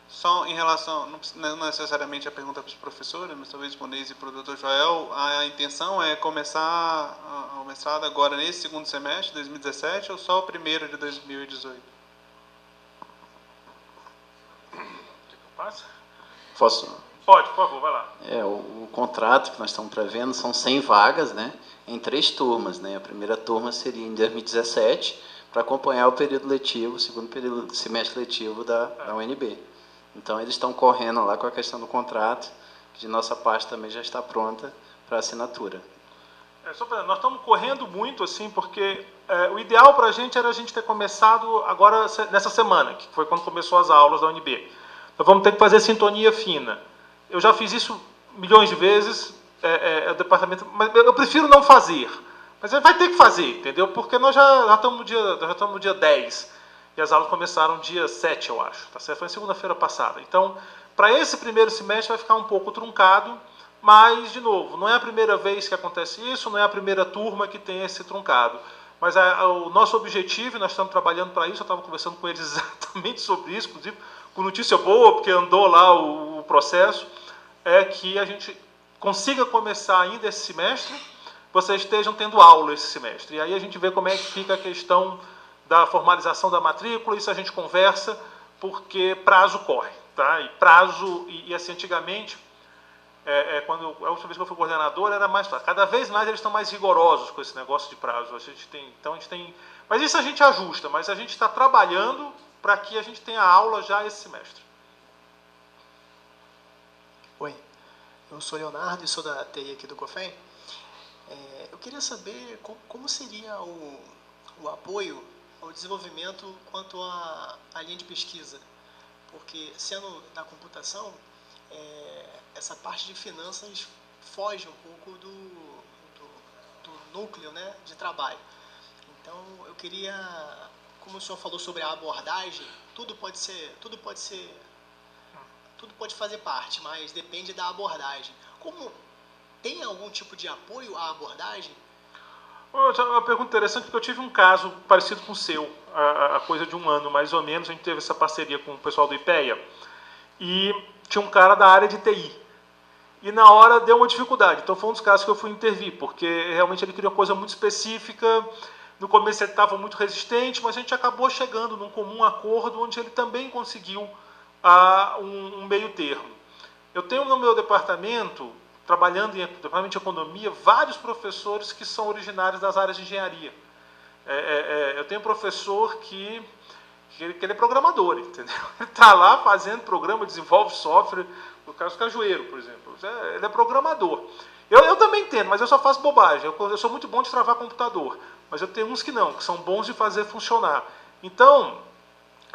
Só em relação, não necessariamente a pergunta para os professores, mas talvez para o Neis e para o Dr. Joel, a intenção é começar o mestrado agora nesse segundo semestre de 2017 ou só o primeiro de 2018? Posso? Pode, por favor, vai lá. O contrato que nós estamos prevendo são 100 vagas, né, em 3 turmas. Né? A primeira turma seria em 2017, para acompanhar o período letivo, o segundo período, semestre letivo da UNB. Então, eles estão correndo lá com a questão do contrato, que de nossa parte também já está pronta para assinatura. Nós estamos correndo muito, assim, porque o ideal para a gente era a gente ter começado agora, nessa semana, que foi quando começou as aulas da UNB. Nós vamos ter que fazer sintonia fina. Eu já fiz isso milhões de vezes, o departamento, mas eu prefiro não fazer. Mas vai ter que fazer, entendeu? Porque nós já estamos no dia 10. E as aulas começaram dia 7, eu acho. Tá certo? Foi na segunda-feira passada. Então, para esse primeiro semestre vai ficar um pouco truncado, mas, de novo, não é a primeira vez que acontece isso, não é a primeira turma que tem esse truncado. Mas o nosso objetivo, e nós estamos trabalhando para isso, eu estava conversando com eles exatamente sobre isso, inclusive com notícia boa, porque andou lá o processo, é que a gente consiga começar ainda esse semestre, vocês estejam tendo aula esse semestre. E aí a gente vê como é que fica a questão da formalização da matrícula, isso a gente conversa, porque prazo corre. Tá? E prazo, e assim, antigamente, quando a última vez que eu fui coordenador, era mais fácil. Cada vez mais eles estão mais rigorosos com esse negócio de prazo. Então a gente tem. Mas isso a gente ajusta, mas a gente está trabalhando para que a gente tenha aula já esse semestre. Oi, eu sou Leonardo e sou da TI aqui do COFEM. Eu queria saber como seria o apoio ao desenvolvimento quanto à linha de pesquisa, porque sendo da computação, essa parte de finanças foge um pouco do núcleo, né, de trabalho. Então, eu queria, como o senhor falou sobre a abordagem, tudo pode fazer parte, mas depende da abordagem. Tem algum tipo de apoio à abordagem? Uma pergunta interessante, porque eu tive um caso parecido com o seu, há coisa de 1 ano, mais ou menos. A gente teve essa parceria com o pessoal do IPEA, e tinha um cara da área de TI. E na hora deu uma dificuldade. Então foi um dos casos que eu fui intervir, porque realmente ele queria uma coisa muito específica. No começo ele estava muito resistente, mas a gente acabou chegando num comum acordo, onde ele também conseguiu um meio termo. Eu tenho no meu departamento, trabalhando em departamento de economia, vários professores que são originários das áreas de engenharia. Eu tenho um professor que ele é programador, entendeu? Ele está lá fazendo programa, desenvolve software, no caso do Cajueiro, por exemplo. Ele é programador. Eu também entendo, mas eu só faço bobagem. Eu sou muito bom de travar computador, mas eu tenho uns que não, que são bons de fazer funcionar. Então,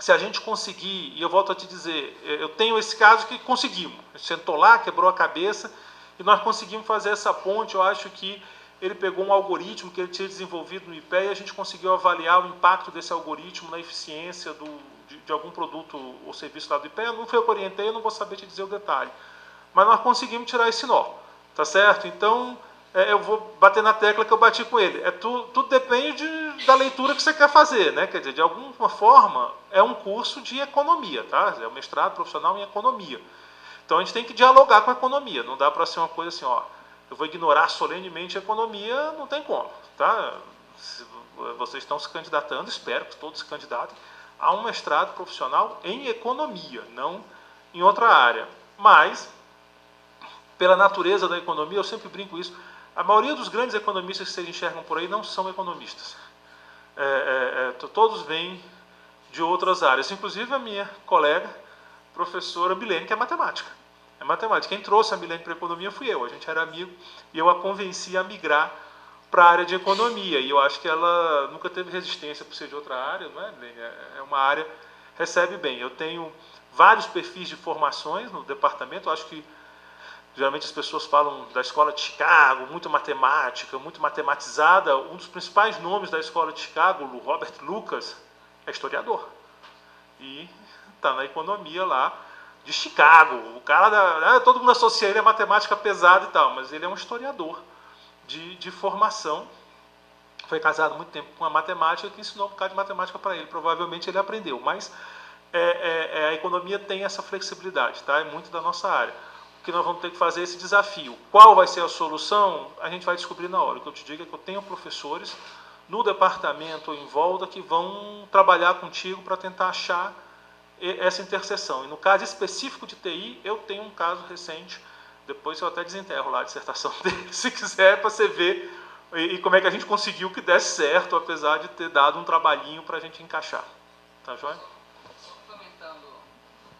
se a gente conseguir, e eu volto a te dizer, eu tenho esse caso que conseguimos. A gente sentou lá, quebrou a cabeça, e nós conseguimos fazer essa ponte. Eu acho que ele pegou um algoritmo que ele tinha desenvolvido no IPEA e a gente conseguiu avaliar o impacto desse algoritmo na eficiência de algum produto ou serviço lá do IPEA. Não foi eu que orientei, eu não vou saber te dizer o detalhe. Mas nós conseguimos tirar esse nó, tá certo? Então, eu vou bater na tecla que eu bati com ele. Tudo depende da leitura que você quer fazer, né? Quer dizer, de alguma forma, é um curso de economia, tá? É um mestrado profissional em economia. Então, a gente tem que dialogar com a economia. Não dá para ser uma coisa assim, eu vou ignorar solenemente a economia, não tem como, tá? Se vocês estão se candidatando, espero que todos se candidatem a um mestrado profissional em economia, não em outra área. Mas, pela natureza da economia, eu sempre brinco isso, a maioria dos grandes economistas que vocês enxergam por aí não são economistas. Todos vêm de outras áreas, inclusive a minha colega, professora Milene, que é matemática. É matemática. Quem trouxe a Milene para a economia fui eu. A gente era amigo e eu a convenci a migrar para a área de economia. E eu acho que ela nunca teve resistência por ser de outra área, não é, Milene? É uma área que recebe bem. Eu tenho vários perfis de formações no departamento. Eu acho que geralmente as pessoas falam da escola de Chicago, muito matemática, muito matematizada. Um dos principais nomes da escola de Chicago, o Robert Lucas, é historiador. E está na economia lá de Chicago. O cara, todo mundo associa ele a matemática pesada e tal, mas ele é um historiador de formação. Foi casado muito tempo com uma matemática que ensinou um bocado de matemática para ele. Provavelmente ele aprendeu, mas a economia tem essa flexibilidade, tá? É muito da nossa área. O que nós vamos ter que fazer é esse desafio. Qual vai ser a solução? A gente vai descobrir na hora. O que eu te digo é que eu tenho professores no departamento ou em volta que vão trabalhar contigo para tentar achar essa interseção. E no caso específico de TI, eu tenho um caso recente, depois eu até desenterro lá a dissertação dele, se quiser, para você ver e como é que a gente conseguiu que desse certo, apesar de ter dado um trabalhinho para a gente encaixar. Tá joia? Complementando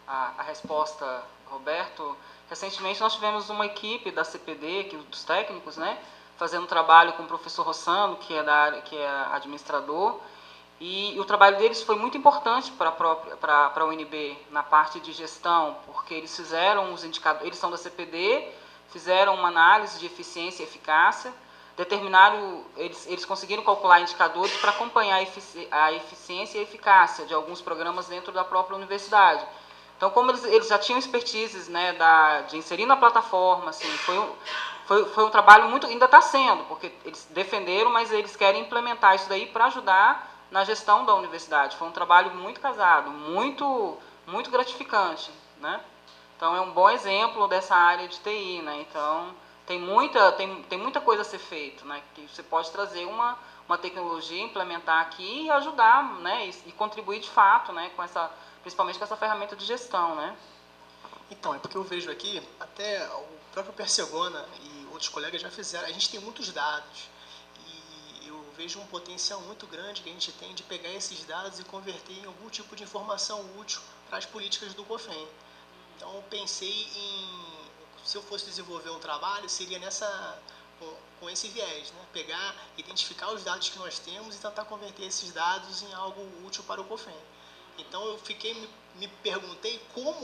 a resposta, Roberto, recentemente nós tivemos uma equipe da CPD, dos técnicos, né, fazendo um trabalho com o professor Rossano, que é administrador, e o trabalho deles foi muito importante para a UNB na parte de gestão, porque eles fizeram os indicadores, eles são da CPD, fizeram uma análise de eficiência e eficácia, determinaram, eles conseguiram calcular indicadores para acompanhar a eficiência e a eficácia de alguns programas dentro da própria universidade. Então, como eles já tinham expertises, né, de inserir na plataforma, assim, foi um trabalho muito, ainda está sendo, porque eles defenderam, mas eles querem implementar isso daí para ajudar na gestão da universidade. Foi um trabalho muito casado, muito gratificante, né? Então, é um bom exemplo dessa área de TI, né? Então, tem muita coisa a ser feita, né? Que você pode trazer uma tecnologia, implementar aqui e ajudar, né? E contribuir de fato, né? Principalmente com essa ferramenta de gestão, né? Então, é porque eu vejo aqui, até o próprio Persegona e outros colegas já fizeram, a gente tem muitos dados e eu vejo um potencial muito grande que a gente tem de pegar esses dados e converter em algum tipo de informação útil para as políticas do COFEM. Então, eu pensei se eu fosse desenvolver um trabalho, seria com esse viés, né? Pegar, identificar os dados que nós temos e tentar converter esses dados em algo útil para o COFEM. Então, eu me perguntei como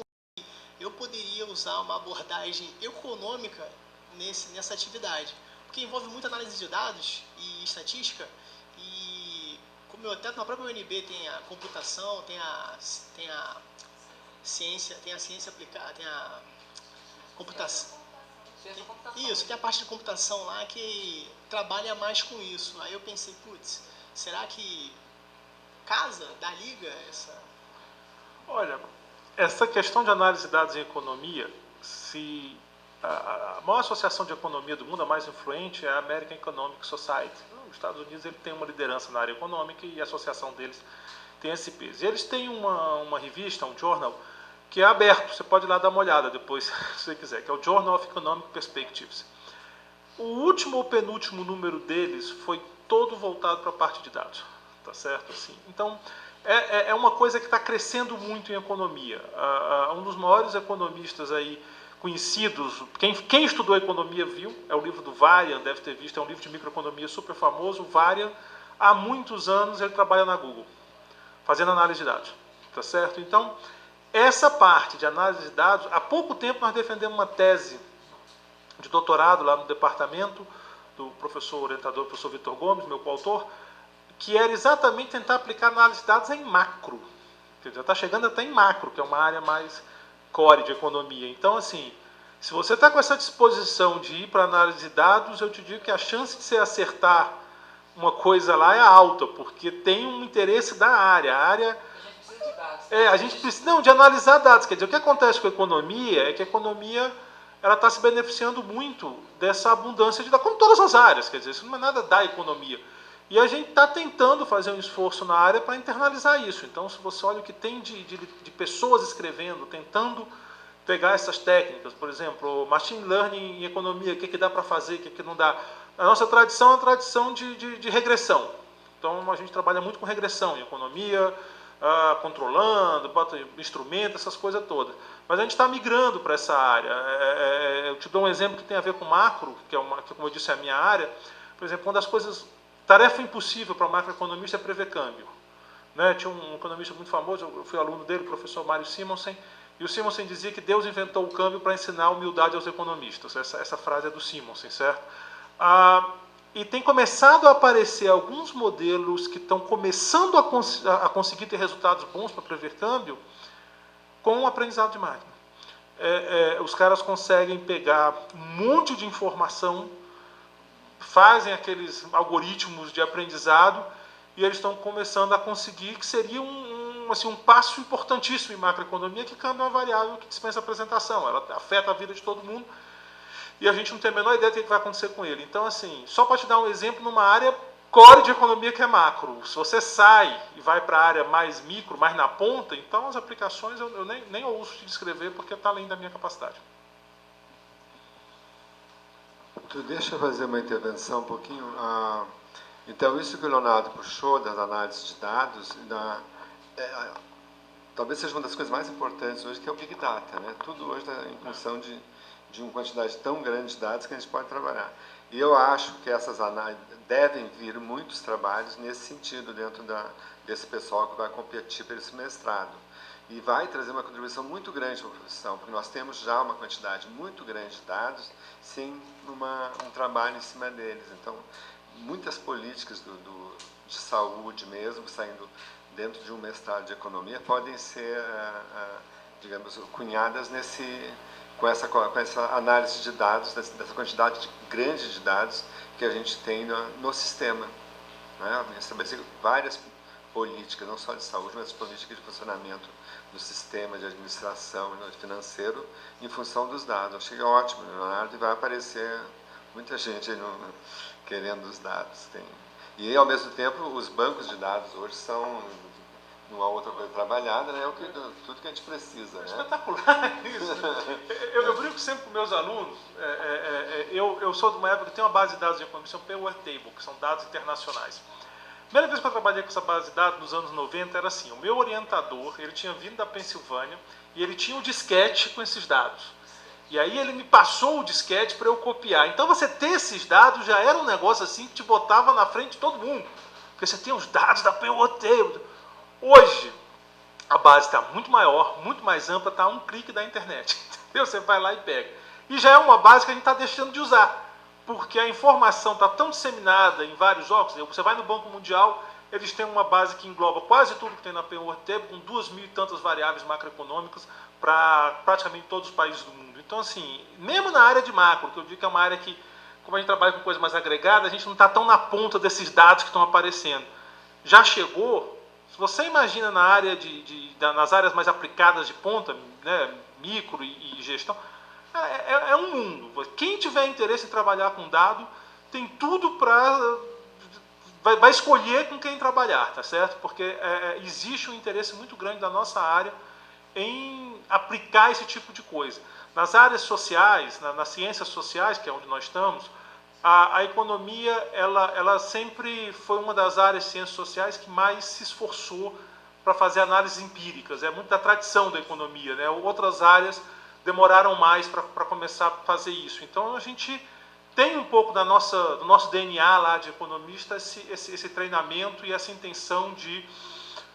eu poderia usar uma abordagem econômica nessa atividade, porque envolve muita análise de dados e estatística, e como até na própria UNB tem a computação, tem a ciência aplicada, tem a computação. Isso, tem a parte de computação lá que trabalha mais com isso. Aí eu pensei, putz, será que casa da liga essa? Olha, essa questão de análise de dados em economia, a maior associação de economia do mundo, a mais influente, é a American Economic Society. Os Estados Unidos ele tem uma liderança na área econômica e a associação deles tem esse peso. E eles têm uma revista, um journal, que é aberto, você pode ir lá dar uma olhada depois, se você quiser, que é o Journal of Economic Perspectives. O último ou penúltimo número deles foi todo voltado para a parte de dados, tá certo? Assim, então, é uma coisa que está crescendo muito em economia. Um dos maiores economistas aí conhecidos, quem estudou economia viu, é o livro do Varian, deve ter visto, é um livro de microeconomia super famoso. O Varian, há muitos anos, ele trabalha na Google, fazendo análise de dados, tá certo? Então, essa parte de análise de dados, há pouco tempo nós defendemos uma tese de doutorado lá no departamento do professor orientador, professor Vitor Gomes, meu coautor, que era exatamente tentar aplicar análise de dados em macro. Já está chegando até em macro, que é uma área mais core de economia. Então, assim, se você está com essa disposição de ir para análise de dados, eu te digo que a chance de você acertar uma coisa lá é alta, porque tem um interesse da área. A área... a gente precisa de analisar dados. Quer dizer, o que acontece com a economia é que a economia ela está se beneficiando muito dessa abundância de dados, como todas as áreas. Quer dizer, isso não é nada da economia. E a gente está tentando fazer um esforço na área para internalizar isso. Então, se você olha o que tem de pessoas escrevendo, tentando pegar essas técnicas, por exemplo, machine learning em economia, o que dá para fazer, o que não dá. A nossa tradição é uma tradição de regressão. Então, a gente trabalha muito com regressão em economia, controlando, bota instrumento, essas coisas todas. Mas a gente está migrando para essa área. Eu te dou um exemplo que tem a ver com macro, que como eu disse, é a minha área. Por exemplo, uma das coisas, tarefa impossível para o macroeconomista é prever câmbio. Né? Tinha um economista muito famoso, eu fui aluno dele, o professor Mário Simonsen, e o Simonsen dizia que Deus inventou o câmbio para ensinar humildade aos economistas. Essa frase é do Simonsen, certo? E tem começado a aparecer alguns modelos que estão começando a conseguir ter resultados bons para prever câmbio com o aprendizado de máquina. Os caras conseguem pegar um monte de informação, fazem aqueles algoritmos de aprendizado e eles estão começando a conseguir, que seria um passo importantíssimo em macroeconomia, que câmbio é uma variável que dispensa apresentação, ela afeta a vida de todo mundo e a gente não tem a menor ideia do que vai acontecer com ele. Então, assim, só para te dar um exemplo, numa área core de economia que é macro, se você sai e vai para a área mais micro, mais na ponta, então as aplicações eu nem ouço te descrever porque está além da minha capacidade. Deixa eu fazer uma intervenção um pouquinho. Então, isso que o Leonardo puxou das análises de dados, talvez seja uma das coisas mais importantes hoje, que é o Big Data. Né? Tudo hoje está em função de uma quantidade tão grande de dados que a gente pode trabalhar. E eu acho que essas análises devem vir muitos trabalhos nesse sentido dentro desse pessoal que vai competir para esse mestrado. E vai trazer uma contribuição muito grande para a profissão, porque nós temos já uma quantidade muito grande de dados, sem um trabalho em cima deles. Então, muitas políticas de saúde mesmo, saindo dentro de um mestrado de economia, podem ser, digamos, cunhadas com essa análise de dados, dessa quantidade grande de dados que a gente tem no sistema. Né? Estabelecer várias políticas, não só de saúde, mas políticas de funcionamento do sistema de administração financeiro em função dos dados. Eu achei ótimo, Leonardo, e vai aparecer muita gente aí querendo os dados. E, ao mesmo tempo, os bancos de dados hoje são uma outra coisa trabalhada, né? Tudo que a gente precisa. Né? Espetacular isso. Eu brinco sempre com meus alunos. Eu sou de uma época que tem uma base de dados de economia, que POR Table, que são dados internacionais. A primeira vez que eu trabalhei com essa base de dados nos anos 90 era assim, o meu orientador, ele tinha vindo da Pensilvânia e ele tinha um disquete com esses dados. E aí ele me passou o disquete para eu copiar. Então você ter esses dados já era um negócio assim que te botava na frente de todo mundo. Porque você tem os dados da POR Table. Hoje, a base está muito maior, muito mais ampla, está a um clique da internet. Entendeu? Você vai lá e pega. E já é uma base que a gente está deixando de usar. Porque a informação está tão disseminada em vários órgãos. Você vai no Banco Mundial, eles têm uma base que engloba quase tudo que tem na POR Table, com 2.000 e tantas variáveis macroeconômicas para praticamente todos os países do mundo. Então, assim, mesmo na área de macro, que eu digo que é uma área que, como a gente trabalha com coisa mais agregada, a gente não está tão na ponta desses dados que estão aparecendo. Já chegou, se você imagina na área nas áreas mais aplicadas de ponta, né, micro e gestão, é um mundo. Quem tiver interesse em trabalhar com dado, tem tudo para... Vai escolher com quem trabalhar, tá certo? Porque existe um interesse muito grande da nossa área em aplicar esse tipo de coisa. Nas áreas sociais, nas ciências sociais, que é onde nós estamos, a economia ela sempre foi uma das áreas de ciências sociais que mais se esforçou para fazer análises empíricas. É muito da tradição da economia, né? Outras áreas demoraram mais para começar a fazer isso. Então, a gente tem um pouco do nosso DNA lá de economista esse treinamento e essa intenção de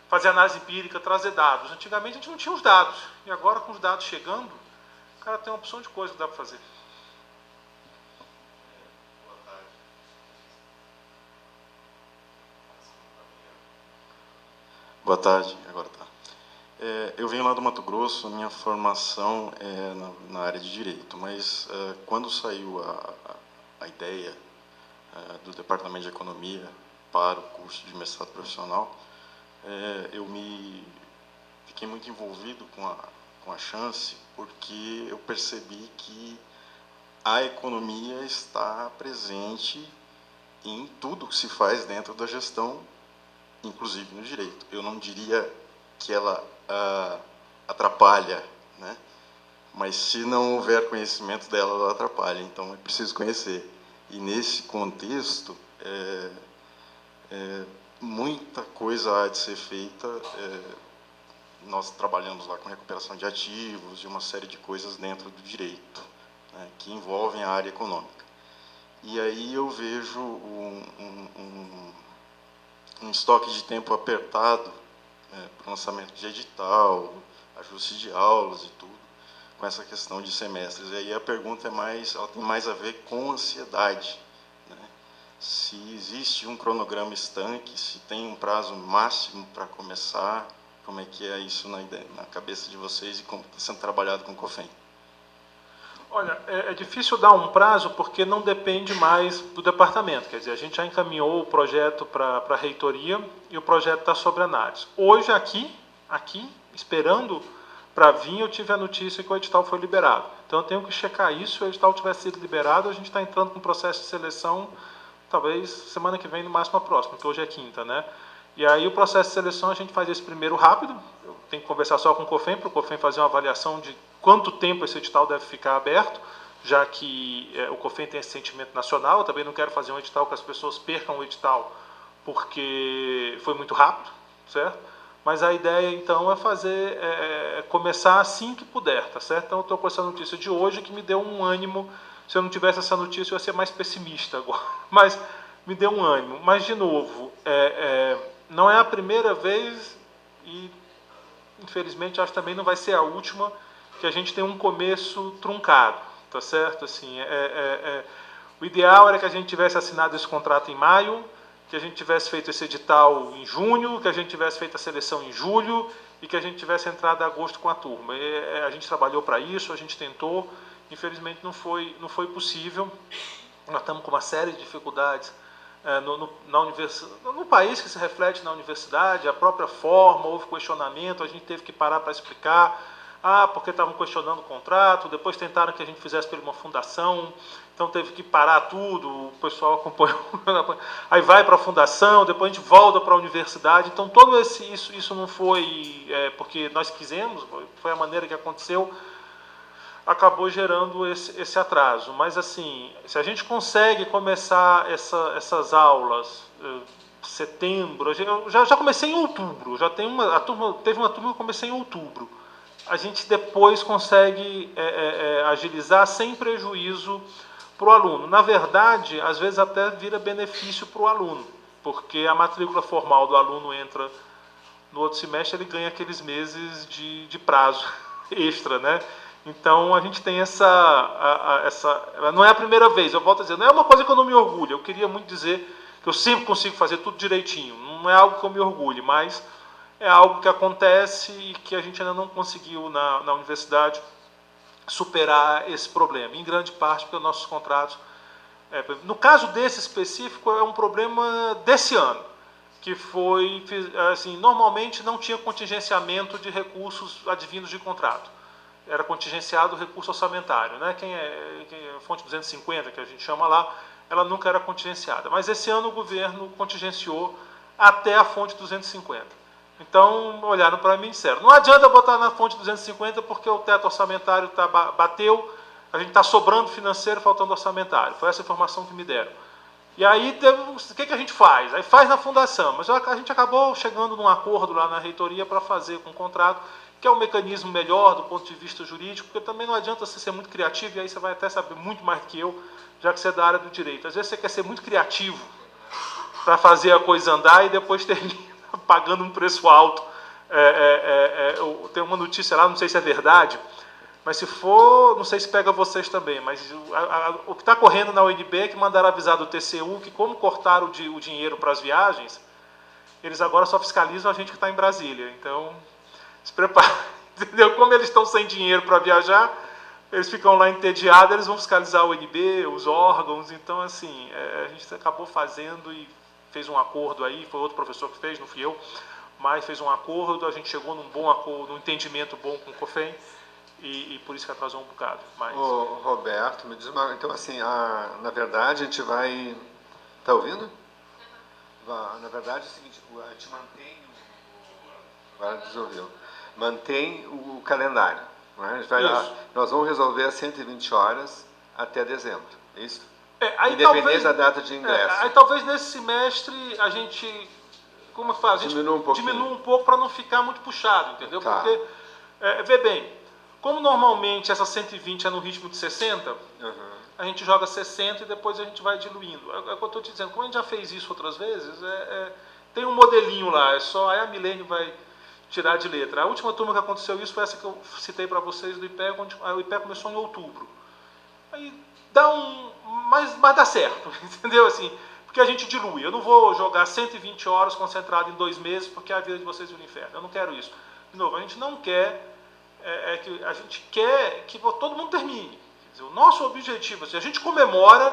fazer análise empírica, trazer dados. Antigamente, a gente não tinha os dados. E agora, com os dados chegando, o cara tem uma opção de coisa que dá para fazer. Boa tarde, agora tá. Eu venho lá do Mato Grosso, minha formação é na área de Direito, mas quando saiu a ideia do Departamento de Economia para o curso de mestrado profissional, eu fiquei muito envolvido com a chance, porque eu percebi que a economia está presente em tudo que se faz dentro da gestão, inclusive no direito. Eu não diria que ela atrapalha, né? Mas se não houver conhecimento dela, ela atrapalha. Então é preciso conhecer. E nesse contexto, muita coisa há de ser feita. Nós trabalhamos lá com recuperação de ativos e uma série de coisas dentro do direito, né, que envolvem a área econômica. E aí eu vejo um estoque de tempo apertado para o lançamento de edital, ajuste de aulas e tudo, com essa questão de semestres. E aí a pergunta ela tem mais a ver com ansiedade, né? Se existe um cronograma estanque, se tem um prazo máximo para começar, como é que é isso na cabeça de vocês e como está sendo trabalhado com o COFEM? Olha, é difícil dar um prazo porque não depende mais do departamento. Quer dizer, a gente já encaminhou o projeto para a reitoria e o projeto está sob análise. Hoje, aqui esperando para vir, eu tive a notícia que o edital foi liberado. Então, eu tenho que checar isso. Se o edital tiver sido liberado, a gente está entrando com um processo de seleção, talvez semana que vem, no máximo a próxima, porque hoje é quinta, né? E aí, o processo de seleção, a gente faz esse primeiro rápido. Eu tenho que conversar só com o COFEM, para o COFEM fazer uma avaliação de quanto tempo esse edital deve ficar aberto, já que o COFEM tem esse sentimento nacional. Eu também não quero fazer um edital que as pessoas percam o edital porque foi muito rápido, certo? Mas a ideia, então, é começar assim que puder, tá certo? Então, eu estou com essa notícia de hoje que me deu um ânimo. Se eu não tivesse essa notícia, eu ia ser mais pessimista agora. Mas me deu um ânimo. Mas, de novo, não é a primeira vez e, infelizmente, acho que também não vai ser a última que a gente tem um começo truncado, tá certo? Assim, o ideal era que a gente tivesse assinado esse contrato em maio, que a gente tivesse feito esse edital em junho, que a gente tivesse feito a seleção em julho e que a gente tivesse entrado em agosto com a turma. A gente trabalhou para isso, a gente tentou, infelizmente não foi possível. Nós estamos com uma série de dificuldades no país, que se reflete na universidade, a própria forma, houve questionamento, a gente teve que parar para explicar, porque estavam questionando o contrato, depois tentaram que a gente fizesse por uma fundação, então teve que parar tudo, o pessoal acompanhou, aí vai para a fundação, depois a gente volta para a universidade, então todo isso não foi porque nós quisemos, foi a maneira que aconteceu, acabou gerando esse atraso. Mas, assim, se a gente consegue começar essas aulas setembro, eu já comecei em outubro, teve uma turma que eu comecei em outubro. A gente depois consegue agilizar sem prejuízo para o aluno. Na verdade, às vezes até vira benefício para o aluno, porque a matrícula formal do aluno entra no outro semestre, ele ganha aqueles meses de prazo extra, né? Então, a gente tem não é a primeira vez, eu volto a dizer, não é uma coisa que eu não me orgulho, eu queria muito dizer que eu sempre consigo fazer tudo direitinho, não é algo que eu me orgulhe, mas é algo que acontece e que a gente ainda não conseguiu na universidade superar esse problema, em grande parte porque os nossos contratos, no caso desse específico, é um problema desse ano, que foi, assim, normalmente não tinha contingenciamento de recursos advindos de contrato. Era contingenciado o recurso orçamentário, né? A fonte 250, que a gente chama lá, ela nunca era contingenciada. Mas esse ano o governo contingenciou até a fonte 250. Então, olharam para mim e disseram, não adianta botar na fonte 250 porque o teto orçamentário bateu, a gente está sobrando financeiro, faltando orçamentário. Foi essa informação que me deram. E aí, o que a gente faz? Aí faz na fundação, mas a gente acabou chegando num acordo lá na reitoria para fazer com o contrato, que é um mecanismo melhor do ponto de vista jurídico, porque também não adianta você ser muito criativo, e aí você vai até saber muito mais do que eu, já que você é da área do direito. Às vezes você quer ser muito criativo para fazer a coisa andar e depois termina pagando um preço alto. Tem uma notícia lá, não sei se é verdade, mas se for, não sei se pega vocês também, mas o que está correndo na UNB é que mandaram avisar do TCU que, como cortaram o dinheiro para as viagens, eles agora só fiscalizam a gente que está em Brasília. Então, se prepara, entendeu? Como eles estão sem dinheiro para viajar, eles ficam lá entediados, eles vão fiscalizar o UNB, os órgãos. Então, assim, a gente acabou fazendo e fez um acordo aí, foi outro professor que fez, não fui eu, mas fez um acordo, a gente chegou num bom acordo, num entendimento bom com o COFEM, e por isso que atrasou um bocado. Mas... Roberto, me diz uma... Então, assim, na verdade, a gente vai Está ouvindo? Na verdade é o seguinte, a gente mantém, agora resolveu, mantém o calendário. Né? Nós vamos resolver as 120 horas até dezembro, é isso? Independente da data de ingresso. Aí talvez nesse semestre a gente, como faz? A gente diminua um pouco para não ficar muito puxado, entendeu? Tá. Porque, vê bem, como normalmente essa 120 é no ritmo de 60, a gente joga 60 e depois a gente vai diluindo. É o que eu estou te dizendo, como a gente já fez isso outras vezes, tem um modelinho lá, aí a Milene vai tirar de letra. A última turma que aconteceu isso foi essa que eu citei para vocês do IPE, onde o IPE começou em outubro. Aí dá mas dá certo, entendeu? Assim, porque a gente dilui. Eu não vou jogar 120 horas concentrado em 2 meses porque a vida de vocês vira um inferno. Eu não quero isso. De novo, a gente não quer, a gente quer que todo mundo termine. Quer dizer, o nosso objetivo, assim, a gente comemora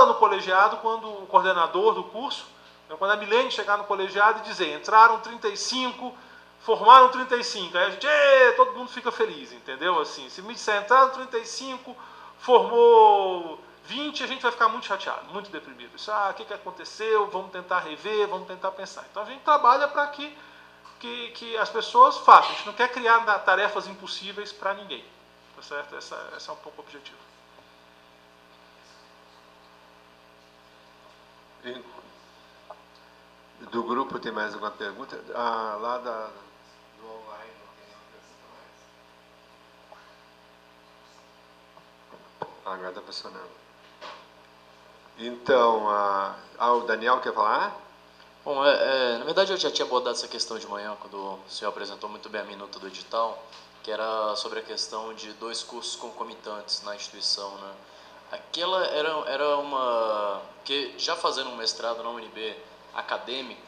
no colegiado quando o coordenador do curso, quando a Milene chegar no colegiado e dizer, entraram 35, formaram 35, aí a gente, todo mundo fica feliz, entendeu? Assim, se me disser, entraram 35, formou 20, a gente vai ficar muito chateado, muito deprimido. Isso, o que aconteceu? Vamos tentar rever, vamos tentar pensar. Então a gente trabalha para que as pessoas façam. A gente não quer criar tarefas impossíveis para ninguém. Tá certo? Esse é um pouco o objetivo. Do grupo tem mais alguma pergunta? Lá do online não tem nenhuma pergunta mais. Agora está funcionando. Então, o Daniel quer falar? Bom, na verdade eu já tinha abordado essa questão de manhã, quando o senhor apresentou muito bem a minuta do edital, que era sobre a questão de 2 cursos concomitantes na instituição, né? Aquela era uma... Porque já fazendo um mestrado na UNB acadêmico,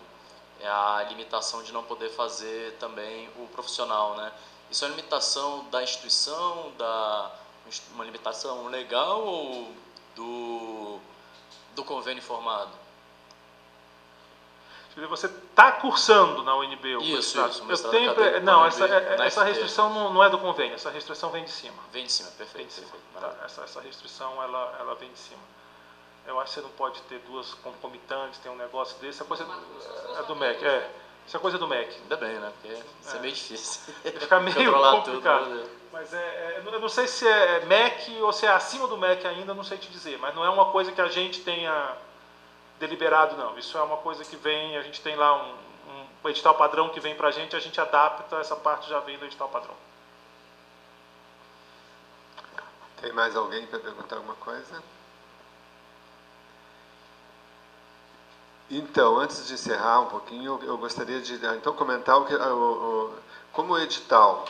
é a limitação de não poder fazer também o profissional, né? Isso é uma limitação da instituição, uma limitação legal ou do convênio formado? Você está cursando na UNB o mestrado? Isso, não, essa restrição não é do convênio, essa restrição vem de cima. Vem de cima, perfeito. Tá, essa restrição ela vem de cima. Eu acho que você não pode ter 2 concomitantes, tem um negócio desse, essa coisa é do MEC, isso é coisa do MEC. Ainda bem, né? Porque isso é meio difícil. Fica meio complicado. Tudo, mas eu não sei se é MEC ou se é acima do MEC ainda, não sei te dizer, mas não é uma coisa que a gente tenha deliberado, não. Isso é uma coisa que vem, a gente tem lá um edital padrão que vem pra gente, a gente adapta, essa parte já vem do edital padrão. Tem mais alguém para perguntar alguma coisa? Então, antes de encerrar um pouquinho, eu gostaria de então comentar como o edital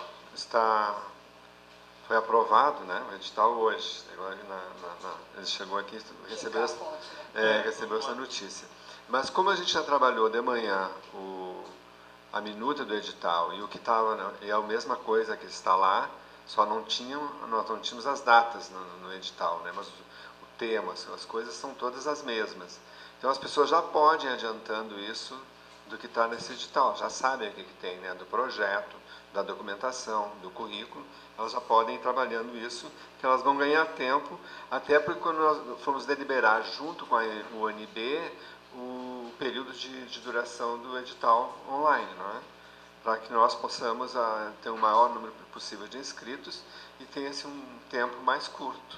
foi aprovado, né? O edital hoje, agora ele chegou aqui, recebeu essa notícia. Mas como a gente já trabalhou de manhã a minuta do edital e o que estava é a mesma coisa que está lá, só nós não tínhamos as datas no edital, né? Mas o tema, as coisas são todas as mesmas. Então as pessoas já podem ir adiantando isso do que está nesse edital, já sabem o que tem, né? Do projeto, da documentação, do currículo, elas já podem ir trabalhando isso, que elas vão ganhar tempo, até porque quando nós formos deliberar junto com a UNB o período de duração do edital online, não é? Para que nós possamos ter o maior número possível de inscritos e tenha um tempo mais curto.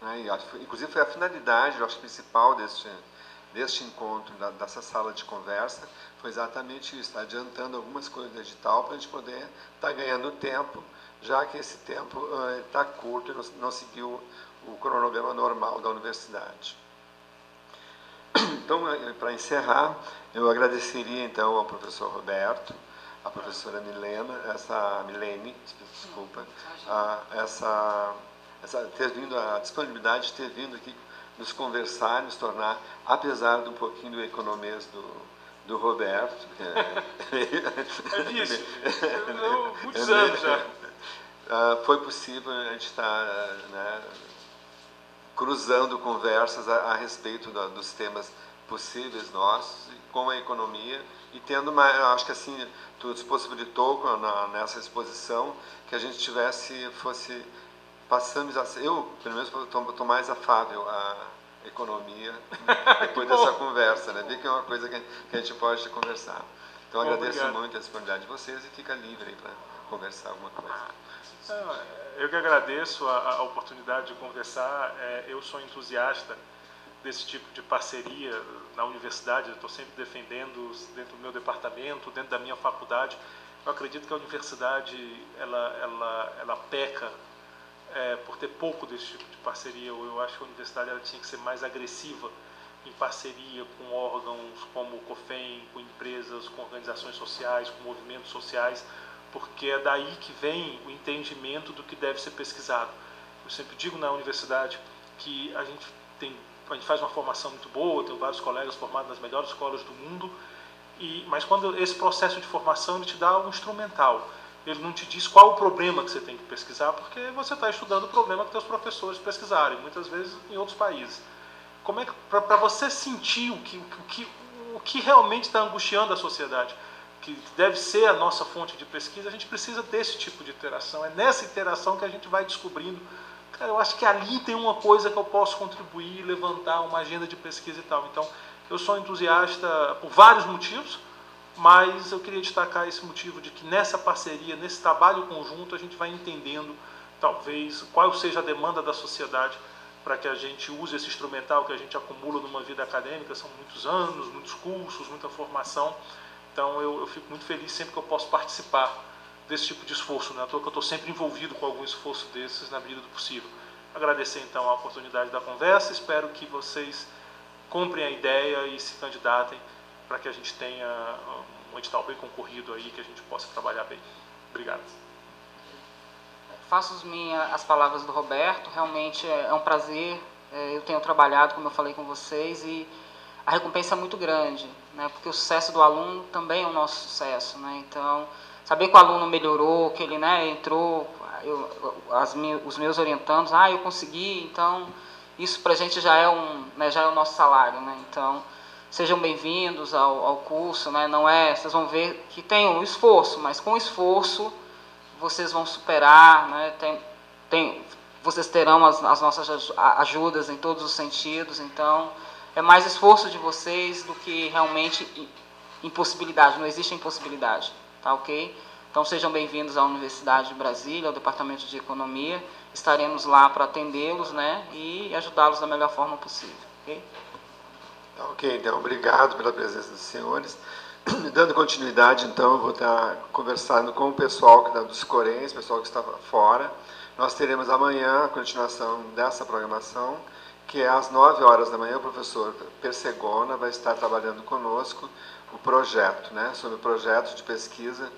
Né? E, inclusive foi a finalidade, eu acho, principal deste encontro, dessa sala de conversa, foi exatamente isso, tá adiantando algumas coisas do edital para a gente poder estar ganhando tempo, já que esse tempo está curto e não seguiu o cronograma normal da universidade. Então, para encerrar, eu agradeceria então ao professor Roberto, à professora Milene, desculpa, ter vindo, a disponibilidade de ter vindo aqui nos conversar, nos tornar, apesar de um pouquinho do economês do Roberto. Isso, muitos anos já. Foi possível a gente estar cruzando conversas a respeito dos temas possíveis nossos, com a economia, e tendo acho que assim, tudo possibilitou nessa exposição que a gente passamos a ser, eu, pelo menos, estou mais afável economia depois dessa conversa, né? Vi que é uma coisa que a gente pode conversar. Então, agradeço muito a disponibilidade de vocês e fica livre para conversar alguma coisa. Eu que agradeço a oportunidade de conversar. Eu sou entusiasta desse tipo de parceria na universidade. Eu estou sempre defendendo dentro do meu departamento, dentro da minha faculdade. Eu acredito que a universidade ela peca por ter pouco desse tipo de parceria. Eu acho que a universidade ela tinha que ser mais agressiva em parceria com órgãos como o COFEM, com empresas, com organizações sociais, com movimentos sociais, porque é daí que vem o entendimento do que deve ser pesquisado. Eu sempre digo na universidade que a gente faz uma formação muito boa, tenho vários colegas formados nas melhores escolas do mundo, mas quando esse processo de formação ele te dá um instrumental, ele não te diz qual o problema que você tem que pesquisar, porque você está estudando o problema que seus professores pesquisarem, muitas vezes em outros países. Como é que para você sentir o que realmente está angustiando a sociedade, que deve ser a nossa fonte de pesquisa, a gente precisa desse tipo de interação. É nessa interação que a gente vai descobrindo, cara, eu acho que ali tem uma coisa que eu posso contribuir, levantar uma agenda de pesquisa e tal. Então, eu sou entusiasta por vários motivos, mas eu queria destacar esse motivo de que nessa parceria, nesse trabalho conjunto, a gente vai entendendo, talvez, qual seja a demanda da sociedade para que a gente use esse instrumental que a gente acumula numa vida acadêmica. São muitos anos, muitos cursos, muita formação. Então, eu fico muito feliz sempre que eu posso participar desse tipo de esforço, né? À toa que eu estou sempre envolvido com algum esforço desses na medida do possível. Agradecer, então, a oportunidade da conversa. Espero que vocês comprem a ideia e se candidatem para que a gente tenha um edital bem concorrido aí, que a gente possa trabalhar bem. Obrigado. Faço as palavras do Roberto. Realmente é um prazer. Eu tenho trabalhado, como eu falei com vocês, e a recompensa é muito grande, né? Porque o sucesso do aluno também é o nosso sucesso, né? Então, saber que o aluno melhorou, que ele, né, entrou, os meus orientandos, eu consegui, então isso para a gente já é o nosso salário, né? Então, sejam bem-vindos ao curso, né? Não é, vocês vão ver que tem um esforço, mas com esforço vocês vão superar, né? Vocês terão as nossas ajudas em todos os sentidos. Então, é mais esforço de vocês do que realmente impossibilidade. Não existe impossibilidade, tá ok? Então, sejam bem-vindos à Universidade de Brasília, ao Departamento de Economia. Estaremos lá para atendê-los, né? E ajudá-los da melhor forma possível, ok? Tá ok, então, obrigado pela presença dos senhores. Dando continuidade, então, eu vou estar conversando com o pessoal dos Corems, pessoal que estava fora. Nós teremos amanhã a continuação dessa programação, que é às 9 horas da manhã. O professor Persegona vai estar trabalhando conosco o projeto, né, sobre o projeto de pesquisa,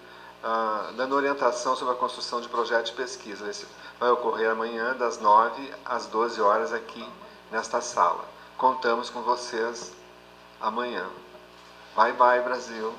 dando orientação sobre a construção de projeto de pesquisa. Esse vai ocorrer amanhã, das 9 às 12 horas, aqui nesta sala. Contamos com vocês amanhã. Bye, bye, Brasil.